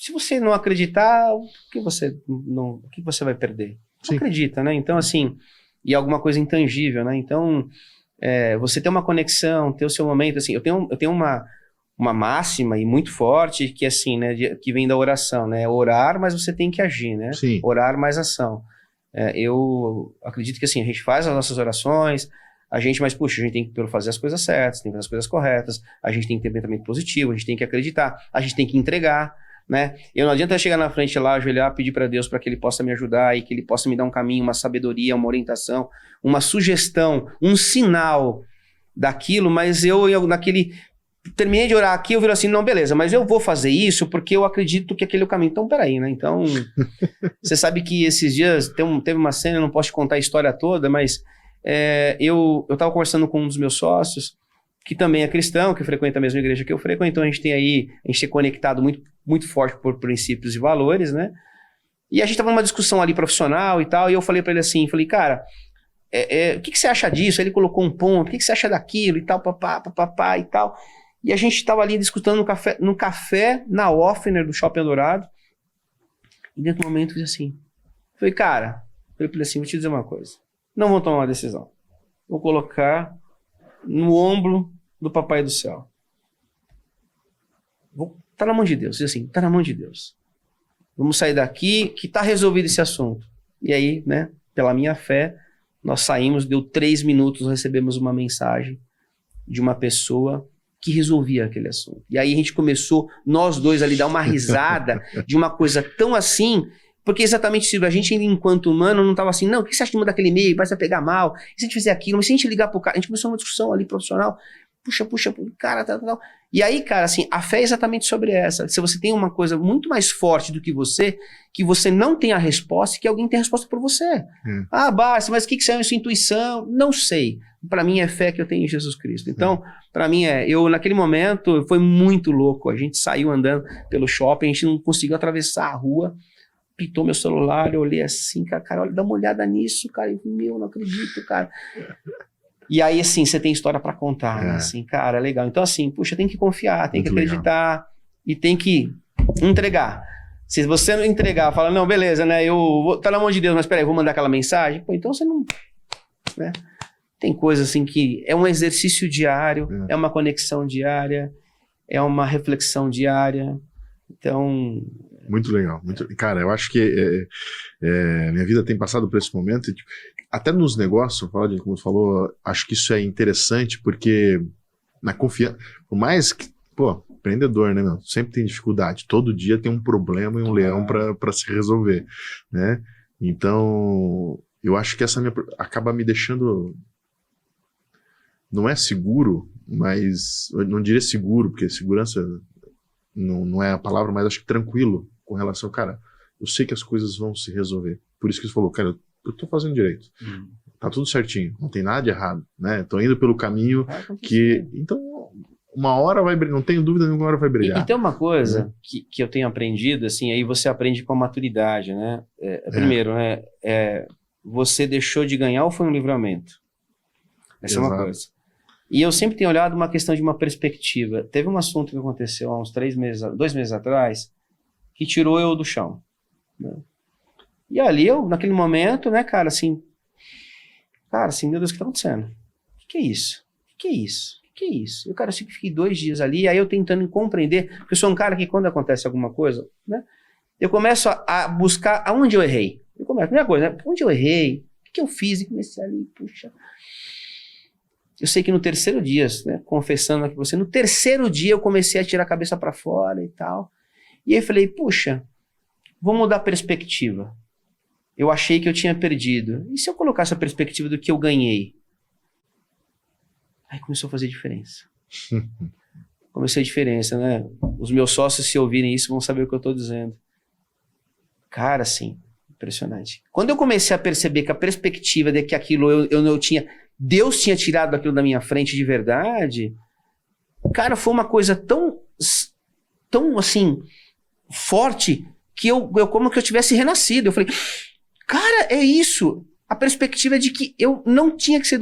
se você não acreditar, o que você vai perder? Não acredita, né? Então, assim, e alguma coisa intangível, né? Então, você ter uma conexão, ter o seu momento, assim, eu tenho uma máxima e muito forte que, assim, né, que vem da oração, né? Orar, mas você tem que agir, né? Sim. Orar mais ação. Eu acredito que, assim, a gente faz as nossas orações, mas, puxa, a gente tem que fazer as coisas certas, tem que fazer as coisas corretas, a gente tem que ter pensamento positivo, a gente tem que acreditar, a gente tem que entregar, né? Eu não adianta chegar na frente lá, ajoelhar, pedir para Deus para que Ele possa me ajudar e que Ele possa me dar um caminho, uma sabedoria, uma orientação, uma sugestão, um sinal daquilo, mas eu terminei de orar aqui, eu viro assim, não, beleza, mas eu vou fazer isso porque eu acredito que aquele é o caminho. Então, peraí, né? Então, você sabe que esses dias teve uma cena, eu não posso te contar a história toda, mas eu estava conversando com um dos meus sócios, que também é cristão, que frequenta a mesma igreja que eu frequento, então a gente é conectado muito, muito forte por princípios e valores, né? E a gente estava numa discussão ali profissional e tal, e eu falei para ele assim, cara, o que você acha disso? Ele colocou um ponto, o que você acha daquilo e tal, papá e tal. E a gente estava ali discutindo no café na Offner do Shopping Eldorado, e dentro do momento eu fiz assim, falei assim, vou te dizer uma coisa, não vou tomar uma decisão, vou colocar no ombro do Papai do Céu. Tá na mão de Deus. Diz assim, tá na mão de Deus. Vamos sair daqui que tá resolvido esse assunto. E aí, né, pela minha fé, nós saímos, deu 3 minutos, recebemos uma mensagem de uma pessoa que resolvia aquele assunto. E aí a gente começou, nós dois ali, dar uma risada de uma coisa tão assim, porque exatamente se a gente, enquanto humano, não estava assim, não, o que você acha de mandar aquele e-mail? Vai pegar mal? E se a gente fizer aquilo? Mas se a gente ligar pro cara, a gente começou uma discussão ali profissional, puxa, cara, tal. E aí, cara, assim, a fé é exatamente sobre essa. Se você tem uma coisa muito mais forte do que você não tem a resposta, que alguém tem a resposta por você. Basta, mas o que é isso? Intuição? Não sei. Para mim é fé que eu tenho em Jesus Cristo. Então, para mim eu naquele momento, foi muito louco. A gente saiu andando pelo shopping, a gente não conseguiu atravessar a rua, pitou meu celular, eu olhei assim, cara, olha, dá uma olhada nisso, cara, não acredito, cara. E aí, assim, você tem história para contar, né? Assim, cara, legal. Então, assim, puxa, tem que confiar, tem muito que acreditar legal. E tem que entregar. Se você não entregar, fala, não, beleza, né, tá na mão de Deus, mas peraí, vou mandar aquela mensagem, pô, então você não, né? Tem coisa assim que é um exercício diário, é uma conexão diária, é uma reflexão diária, então... Muito legal. Cara, eu acho que minha vida tem passado por esse momento, e, tipo, até nos negócios, como você falou, acho que isso é interessante, porque na confiança, por mais que, empreendedor, né, meu, sempre tem dificuldade, todo dia tem um problema e um leão para se resolver, né? Então, eu acho que essa acaba me deixando, não é seguro, mas, eu não diria seguro, porque segurança não é a palavra, mas acho que tranquilo com relação, cara, eu sei que as coisas vão se resolver. Por isso que você falou, cara, eu tô fazendo direito. Tá tudo certinho, não tem nada de errado, né? Tô indo pelo caminho que... Então, uma hora vai brilhar, não tenho dúvida nenhuma, uma hora vai brilhar. E tem uma coisa que eu tenho aprendido, assim, aí você aprende com a maturidade, né? Primeiro, né? Você deixou de ganhar ou foi um livramento? Essa é uma coisa. E eu sempre tenho olhado uma questão de uma perspectiva. Teve um assunto que aconteceu há uns 2 meses atrás, que tirou eu do chão, né? E ali eu, naquele momento, né, cara, assim, meu Deus, o que tá acontecendo? O que é isso? O que é isso? O que é isso? Eu, cara, eu fiquei 2 dias ali, aí eu tentando compreender, porque eu sou um cara que quando acontece alguma coisa, né, eu começo a buscar aonde eu errei. Primeira coisa, né, onde eu errei? O que eu fiz? E comecei ali, puxa... Eu sei que no 3º dia, né, confessando aqui com você, no 3º dia eu comecei a tirar a cabeça para fora e tal. E aí eu falei, puxa, vou mudar a perspectiva. Eu achei que eu tinha perdido. E se eu colocasse a perspectiva do que eu ganhei? Aí começou a fazer diferença. Começou a diferença, né? Os meus sócios, se ouvirem isso, vão saber o que eu estou dizendo. Cara, assim, impressionante. Quando eu comecei a perceber que a perspectiva de que aquilo eu não tinha... Deus tinha tirado aquilo da minha frente de verdade, cara, foi uma coisa tão assim, forte, que eu como que eu tivesse renascido. Eu falei, cara, é isso. A perspectiva é de que eu não tinha que ser...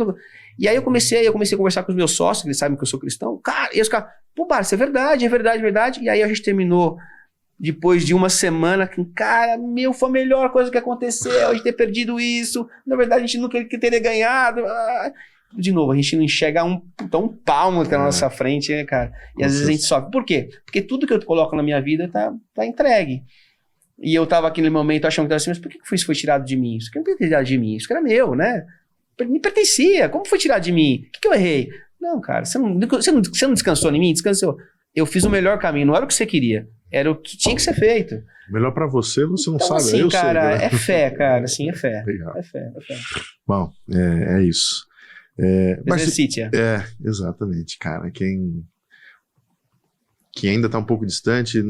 E aí eu comecei a conversar com os meus sócios, que eles sabem que eu sou cristão. Cara, e os caras, pô, Bar, isso é verdade. E aí a gente terminou depois de uma semana, cara, foi a melhor coisa que aconteceu, a gente ter perdido isso, na verdade a gente nunca teria ganhado. De novo, a gente não enxerga um palmo que tá na nossa frente, né, cara? E às vezes a gente sofre. Por quê? Porque tudo que eu coloco na minha vida tá entregue. E eu tava aqui no momento achando que tava assim, mas por que isso foi tirado de mim? Isso aqui não foi tirado de mim, isso aqui era meu, né? Me pertencia, como foi tirado de mim? O que eu errei? Não, cara, você não descansou em mim? Descansou. Eu fiz o melhor caminho, não era o que você queria, era o que tinha que ser feito. Melhor pra você não então, sabe. Assim, eu cara, sei, né? é fé, cara, assim, é fé. Legal. É fé. Bom, é isso. Mas exatamente, cara. Quem ainda está um pouco distante,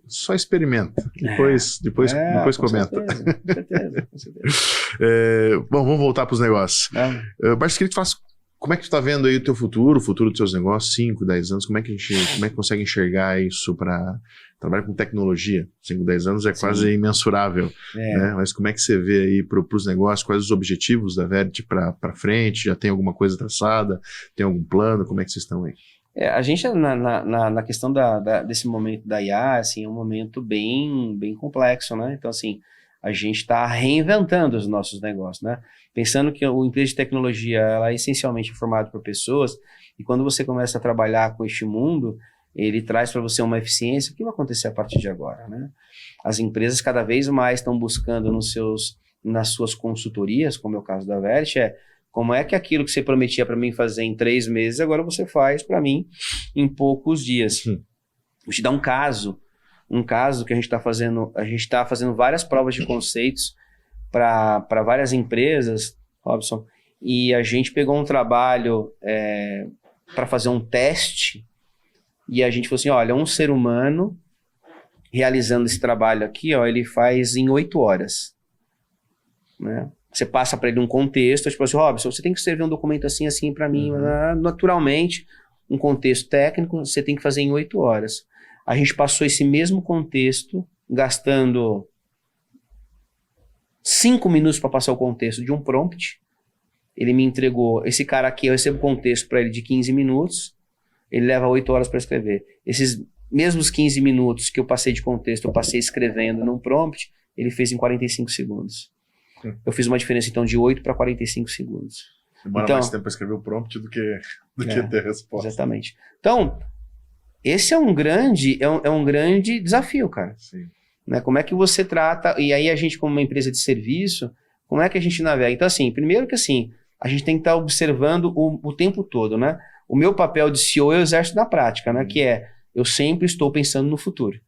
só experimenta. Depois comenta. Com certeza. Bom, vamos voltar para os negócios. Barça, queria que tu faça. Como é que tu está vendo aí o teu futuro, o futuro dos teus negócios, 5, 10 anos? Como é que consegue enxergar isso para trabalhar com tecnologia? 5, 10 anos é quase imensurável. Né? Mas como é que você vê aí para os negócios? Quais os objetivos da Verity para frente? Já tem alguma coisa traçada? Tem algum plano? Como é que vocês estão aí? A gente, na questão desse momento da IA, assim, é um momento bem complexo, né? Então, assim, a gente está reinventando os nossos negócios, né? Pensando que o empresa de tecnologia, ela é essencialmente formada por pessoas, e quando você começa a trabalhar com este mundo, ele traz para você uma eficiência. O que vai acontecer a partir de agora, né? As empresas cada vez mais estão buscando nas suas consultorias, como é o caso da Verity, como é que aquilo que você prometia para mim fazer em 3 meses, agora você faz para mim em poucos dias. Vou te dar um caso que a gente está fazendo. A gente está fazendo várias provas de conceitos para várias empresas, Robson, e a gente pegou um trabalho para fazer um teste, e a gente falou assim, olha, um ser humano realizando esse trabalho aqui, ele faz em 8 horas, né? Você passa para ele um contexto, tipo assim, Robson, você tem que escrever um documento assim para mim, naturalmente, um contexto técnico, você tem que fazer em 8 horas. A gente passou esse mesmo contexto, gastando 5 minutos para passar o contexto de um prompt. Ele me entregou, esse cara aqui, eu recebo o contexto para ele de 15 minutos, ele leva 8 horas para escrever. Esses mesmos 15 minutos que eu passei de contexto, eu passei escrevendo num prompt, ele fez em 45 segundos. Eu fiz uma diferença, então, de 8 para 45 segundos. Demora mais tempo para escrever o prompt do que ter a resposta. Exatamente. Então, esse é um grande desafio, cara. Sim. Né? Como é que você trata... E aí a gente, como uma empresa de serviço, como é que a gente navega? Então, assim, primeiro que assim, a gente tem que estar observando o tempo todo, né? O meu papel de CEO eu exerço na prática, né? Que eu sempre estou pensando no futuro.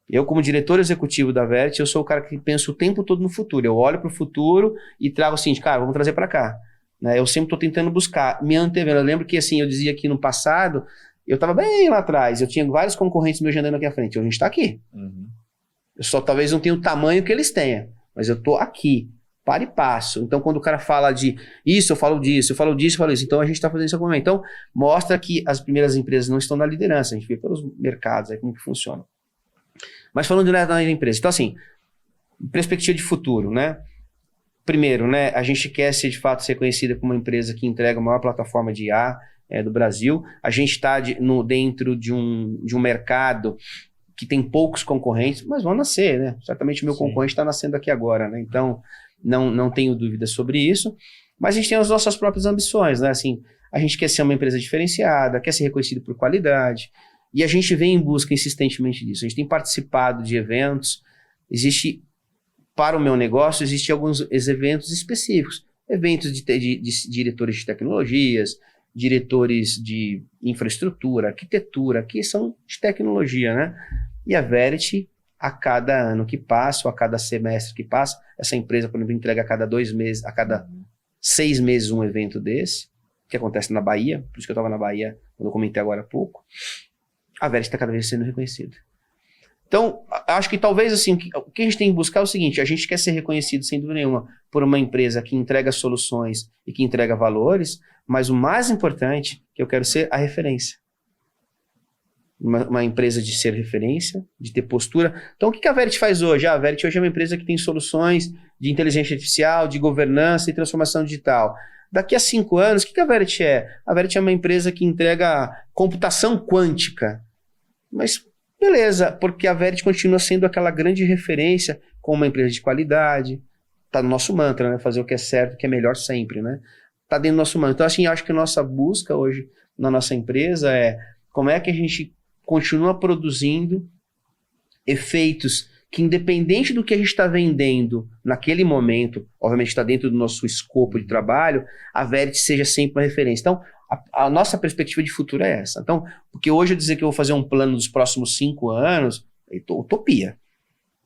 Eu, como diretor executivo da Verity, eu sou o cara que pensa o tempo todo no futuro. Eu olho para o futuro e trago assim, cara, vamos trazer para cá. Né? Eu sempre estou tentando buscar, me antevendo. Eu lembro que assim, eu dizia que no passado, eu estava bem lá atrás, eu tinha vários concorrentes meus andando aqui à frente. A gente está aqui. Eu só talvez não tenha o tamanho que eles tenham, mas eu estou aqui, para e passo. Então, quando o cara fala de isso, eu falo disso, eu falo disso, eu falo isso. Então, a gente está fazendo isso agora. Então, mostra que as primeiras empresas não estão na liderança. A gente vê pelos mercados aí como que funciona. Mas falando da empresa, então assim, perspectiva de futuro, né? Primeiro, né, a gente quer ser de fato ser conhecida como uma empresa que entrega a maior plataforma de IA do Brasil. A gente está dentro de um mercado que tem poucos concorrentes, mas vão nascer, né? Certamente o meu concorrente está nascendo aqui agora, né? Então, não tenho dúvidas sobre isso. Mas a gente tem as nossas próprias ambições, né? Assim, a gente quer ser uma empresa diferenciada, quer ser reconhecido por qualidade. E a gente vem em busca insistentemente disso. A gente tem participado de eventos. Para o meu negócio, existem alguns eventos específicos. Eventos de diretores de tecnologias, diretores de infraestrutura, arquitetura, que são de tecnologia, né? E a Verity, a cada ano que passa, ou a cada semestre que passa, essa empresa, por exemplo, entrega a cada 2 meses, a cada 6 meses um evento desse, que acontece na Bahia, por isso que eu estava na Bahia, quando eu comentei agora há pouco. A Verity está cada vez sendo reconhecida. Então, acho que talvez assim, o que a gente tem que buscar é o seguinte, a gente quer ser reconhecido, sem dúvida nenhuma, por uma empresa que entrega soluções e que entrega valores, mas o mais importante, que eu quero ser a referência. Uma empresa de ser referência, de ter postura. Então, o que a Verity faz hoje? A Verity hoje é uma empresa que tem soluções de inteligência artificial, de governança e transformação digital. Daqui a 5 anos, o que a Verity é? A Verity é uma empresa que entrega computação quântica. Mas Beleza, porque a Verity continua sendo aquela grande referência como uma empresa de qualidade, tá no nosso mantra, né? Fazer o que é certo, o que é melhor sempre, né? Tá dentro do nosso mantra. Então, assim, eu acho que a nossa busca hoje na nossa empresa é como é que a gente continua produzindo efeitos que, independente do que a gente está vendendo naquele momento, obviamente está dentro do nosso escopo de trabalho, a Verity seja sempre uma referência. Então, a nossa perspectiva de futuro é essa. Então, porque hoje eu dizer que eu vou fazer um plano dos próximos 5 anos, é utopia.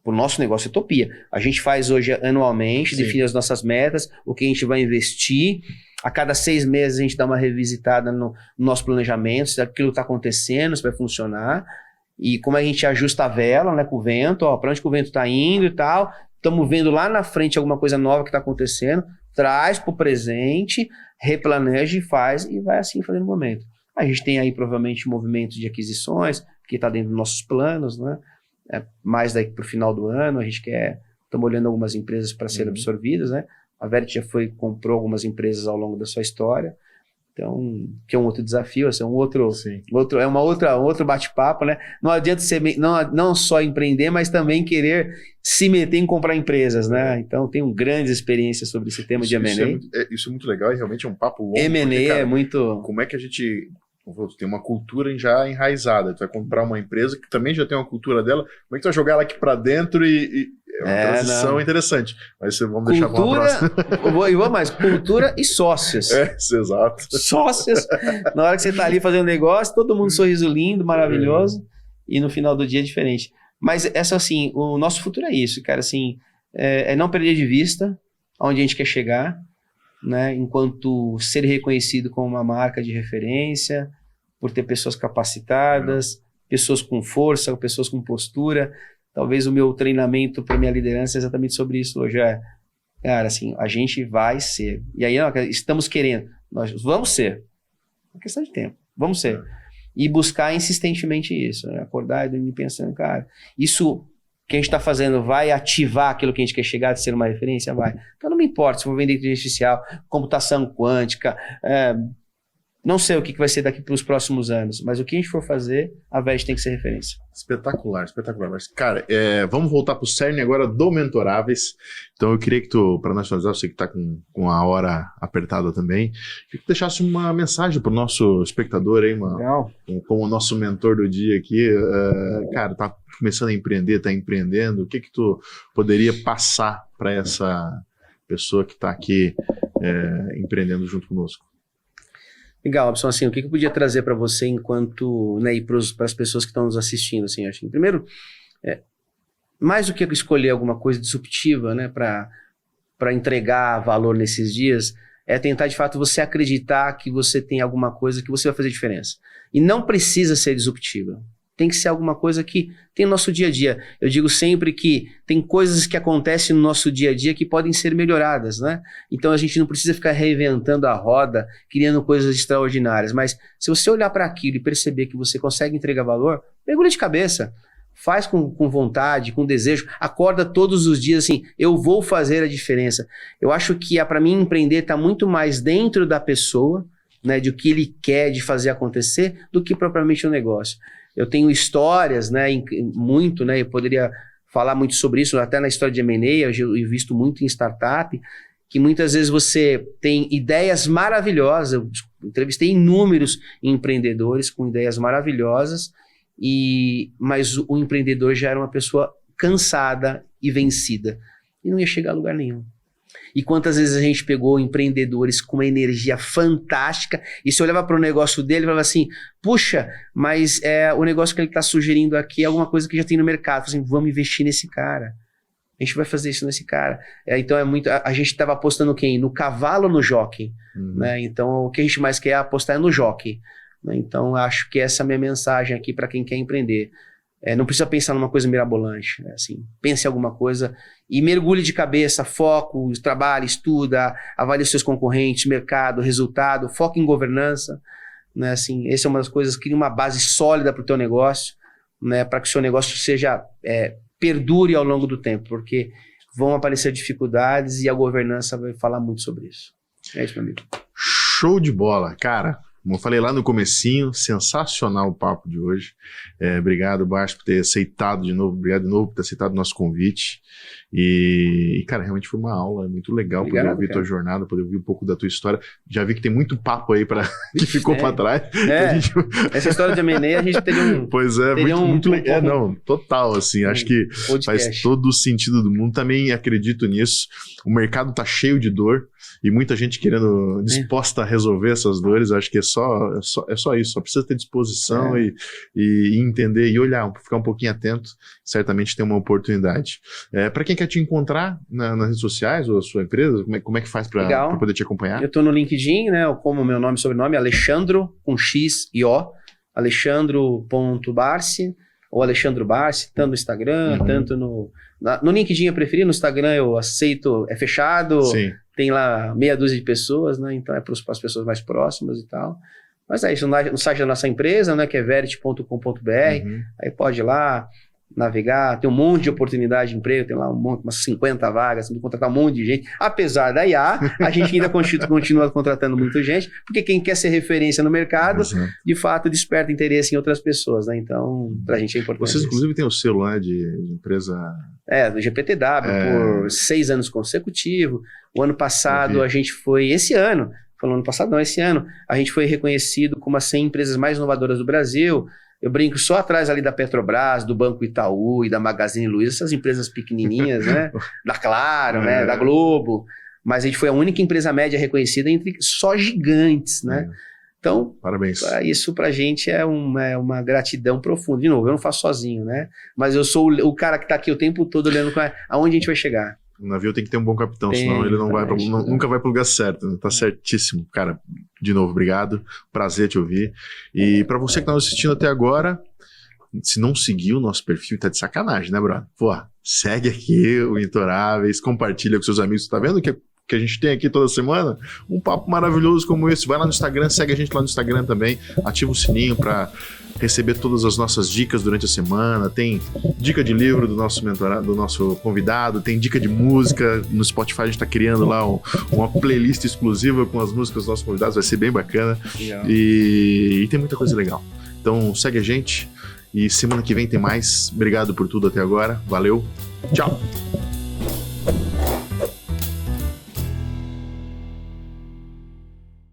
O nosso negócio é utopia. A gente faz hoje anualmente, Sim. define as nossas metas, o que a gente vai investir. A cada 6 meses a gente dá uma revisitada no nosso planejamento, se aquilo está acontecendo, se vai funcionar. E como a gente ajusta a vela, né, com o vento, para onde que o vento está indo e tal. Estamos vendo lá na frente alguma coisa nova que está acontecendo, traz para o presente, replaneja e faz, e vai assim fazendo o momento. A gente tem aí provavelmente movimentos de aquisições, que está dentro dos nossos planos, né? Mais daqui para o final do ano, a gente estamos olhando algumas empresas para serem absorvidas, né? A Verity já comprou algumas empresas ao longo da sua história, então, que é um outro desafio, assim, um outro bate-papo, né? Não adianta você não só empreender, mas também querer se meter em comprar empresas, né? Então, tenho grandes experiências sobre esse tema de M&A. Isso é muito legal e realmente é um papo longo. M&A é muito... Como é que a gente... tem uma cultura já enraizada. Tu vai comprar uma empresa que também já tem uma cultura dela. Como é que tu vai jogar ela aqui para dentro é uma transição interessante. Mas vamos deixar para uma próxima. E vou mais, cultura e sócios. Exato. Sócios. Na hora que você tá ali fazendo negócio, todo mundo sorriso lindo, maravilhoso, e no final do dia é diferente. Mas assim, o nosso futuro é isso, cara, assim, é não perder de vista onde a gente quer chegar, né, enquanto ser reconhecido como uma marca de referência, por ter pessoas capacitadas, pessoas com força, pessoas com postura. Talvez o meu treinamento para minha liderança é exatamente sobre isso hoje. Cara, assim, a gente vai ser. E aí, estamos querendo. Nós vamos ser. É uma questão de tempo. Vamos ser. E buscar insistentemente isso. Né? Acordar e dormir pensando, cara, isso que a gente está fazendo vai ativar aquilo que a gente quer chegar de ser uma referência? Vai. Então não me importa se for vender inteligência artificial, computação quântica, não sei o que vai ser daqui para os próximos anos, mas o que a gente for fazer, a Verity tem que ser referência. Espetacular, espetacular. Mas, cara, vamos voltar para o cerne agora do Mentoráveis. Então eu queria que tu, para nós finalizar, você que está com a hora apertada também, que tu deixasse uma mensagem para o nosso espectador aí, como o nosso mentor do dia aqui. Cara, tá começando a empreender, tá empreendendo, o que tu poderia passar para essa pessoa que está aqui empreendendo junto conosco? Legal, Robson, assim, o que eu podia trazer para você enquanto, né, e para as pessoas que estão nos assistindo, assim, acho que, primeiro, mais do que escolher alguma coisa disruptiva, né, para entregar valor nesses dias, é tentar, de fato, você acreditar que você tem alguma coisa que você vai fazer diferença. E não precisa ser disruptiva. Tem que ser alguma coisa que tem no nosso dia a dia. Eu digo sempre que tem coisas que acontecem no nosso dia a dia que podem ser melhoradas, né? Então a gente não precisa ficar reinventando a roda, criando coisas extraordinárias. Mas se você olhar para aquilo e perceber que você consegue entregar valor, mergulha de cabeça. Faz com vontade, com desejo. Acorda todos os dias assim, eu vou fazer a diferença. Eu acho que para mim empreender está muito mais dentro da pessoa, né, de o que ele quer de fazer acontecer, do que propriamente o negócio. Eu tenho histórias, né, muito, né, eu poderia falar muito sobre isso, até na história de M&A, eu he visto muito em startup, que muitas vezes você tem ideias maravilhosas. Eu entrevistei inúmeros empreendedores com ideias maravilhosas, mas o empreendedor já era uma pessoa cansada e vencida, e não ia chegar a lugar nenhum. E quantas vezes a gente pegou empreendedores com uma energia fantástica e você olhava para o negócio dele e falava assim, puxa, mas o negócio que ele está sugerindo aqui é alguma coisa que já tem no mercado. Assim, vamos investir nesse cara. A gente vai fazer isso nesse cara. Então a gente estava apostando quem? No cavalo ou no jockey? Né? Então o que a gente mais quer apostar é no jockey. Né? Então acho que essa é a minha mensagem aqui para quem quer empreender. Não precisa pensar numa coisa mirabolante, né? Assim, pense em alguma coisa e mergulhe de cabeça, foco, trabalhe, estuda, avalie os seus concorrentes, mercado, resultado, foque em governança, né? Assim, essa é uma das coisas, cria uma base sólida para o teu negócio, né? Para que o seu negócio perdure ao longo do tempo, porque vão aparecer dificuldades e a governança vai falar muito sobre isso. É isso, meu amigo. Show de bola, cara. Como eu falei lá no comecinho, sensacional o papo de hoje. Obrigado, Barsi, por ter aceitado de novo. Obrigado de novo por ter aceitado o nosso convite. E, cara, realmente foi uma aula muito legal. Obrigado, poder ouvir tua jornada, poder ouvir um pouco da tua história. Já vi que tem muito papo aí que ficou para trás. Essa história de M&A a gente teria um... Pois é, muito legal. Não, total, assim, acho que faz todo o sentido do mundo. Também acredito nisso. O mercado tá cheio de dor e muita gente disposta a resolver essas dores. Acho que é só isso. Só precisa ter disposição e entender e olhar, ficar um pouquinho atento. Certamente tem uma oportunidade. Para quem quer te encontrar nas redes sociais ou a sua empresa, como é que faz para poder te acompanhar? Eu estou no LinkedIn, né? Como meu nome e sobrenome, Alexandro, com X e O, alexandro.barsi ou Alexandro Barsi, tanto no Instagram, tanto no LinkedIn eu preferi, no Instagram eu aceito, é fechado, tem lá meia dúzia de pessoas, né? Então é para as pessoas mais próximas e tal. Mas é isso, no site da nossa empresa, né? Que é verit.com.br, aí pode ir lá, navegar, tem um monte de oportunidade de emprego, tem lá umas 50 vagas, tem que contratar um monte de gente. Apesar da IA, a gente ainda continua contratando muita gente, porque quem quer ser referência no mercado, de fato, desperta interesse em outras pessoas, né? Então, pra gente é importante. Vocês, inclusive, têm o selo, né, de empresa... do GPTW, por 6 anos consecutivos. O ano passado, a gente foi... Esse ano, a gente foi reconhecido como as 100 empresas mais inovadoras do Brasil. Eu brinco só atrás ali da Petrobras, do Banco Itaú e da Magazine Luiza, essas empresas pequenininhas, né? Da Claro, né? Da Globo. Mas a gente foi a única empresa média reconhecida entre só gigantes, né? Então, parabéns. Isso pra gente é uma gratidão profunda. De novo, eu não faço sozinho, né? Mas eu sou o cara que tá aqui o tempo todo olhando aonde a gente vai chegar. O navio tem que ter um bom capitão, senão ele nunca vai pro lugar certo, né? Tá certíssimo. Cara, de novo, obrigado. Prazer te ouvir. E pra você que tá nos assistindo até agora, se não seguiu o nosso perfil, tá de sacanagem, né, brother? Pô, segue aqui o Mentoráveis, compartilha com seus amigos. Tá vendo que a gente tem aqui toda semana? Um papo maravilhoso como esse. Vai lá no Instagram, segue a gente lá no Instagram também. Ativa o sininho pra receber todas as nossas dicas durante a semana. Tem dica de livro do nosso mentorado, do nosso convidado, tem dica de música. No Spotify a gente tá criando lá uma playlist exclusiva com as músicas dos nossos convidados, vai ser bem bacana. E tem muita coisa legal. Então segue a gente e semana que vem tem mais. Obrigado por tudo até agora. Valeu. Tchau.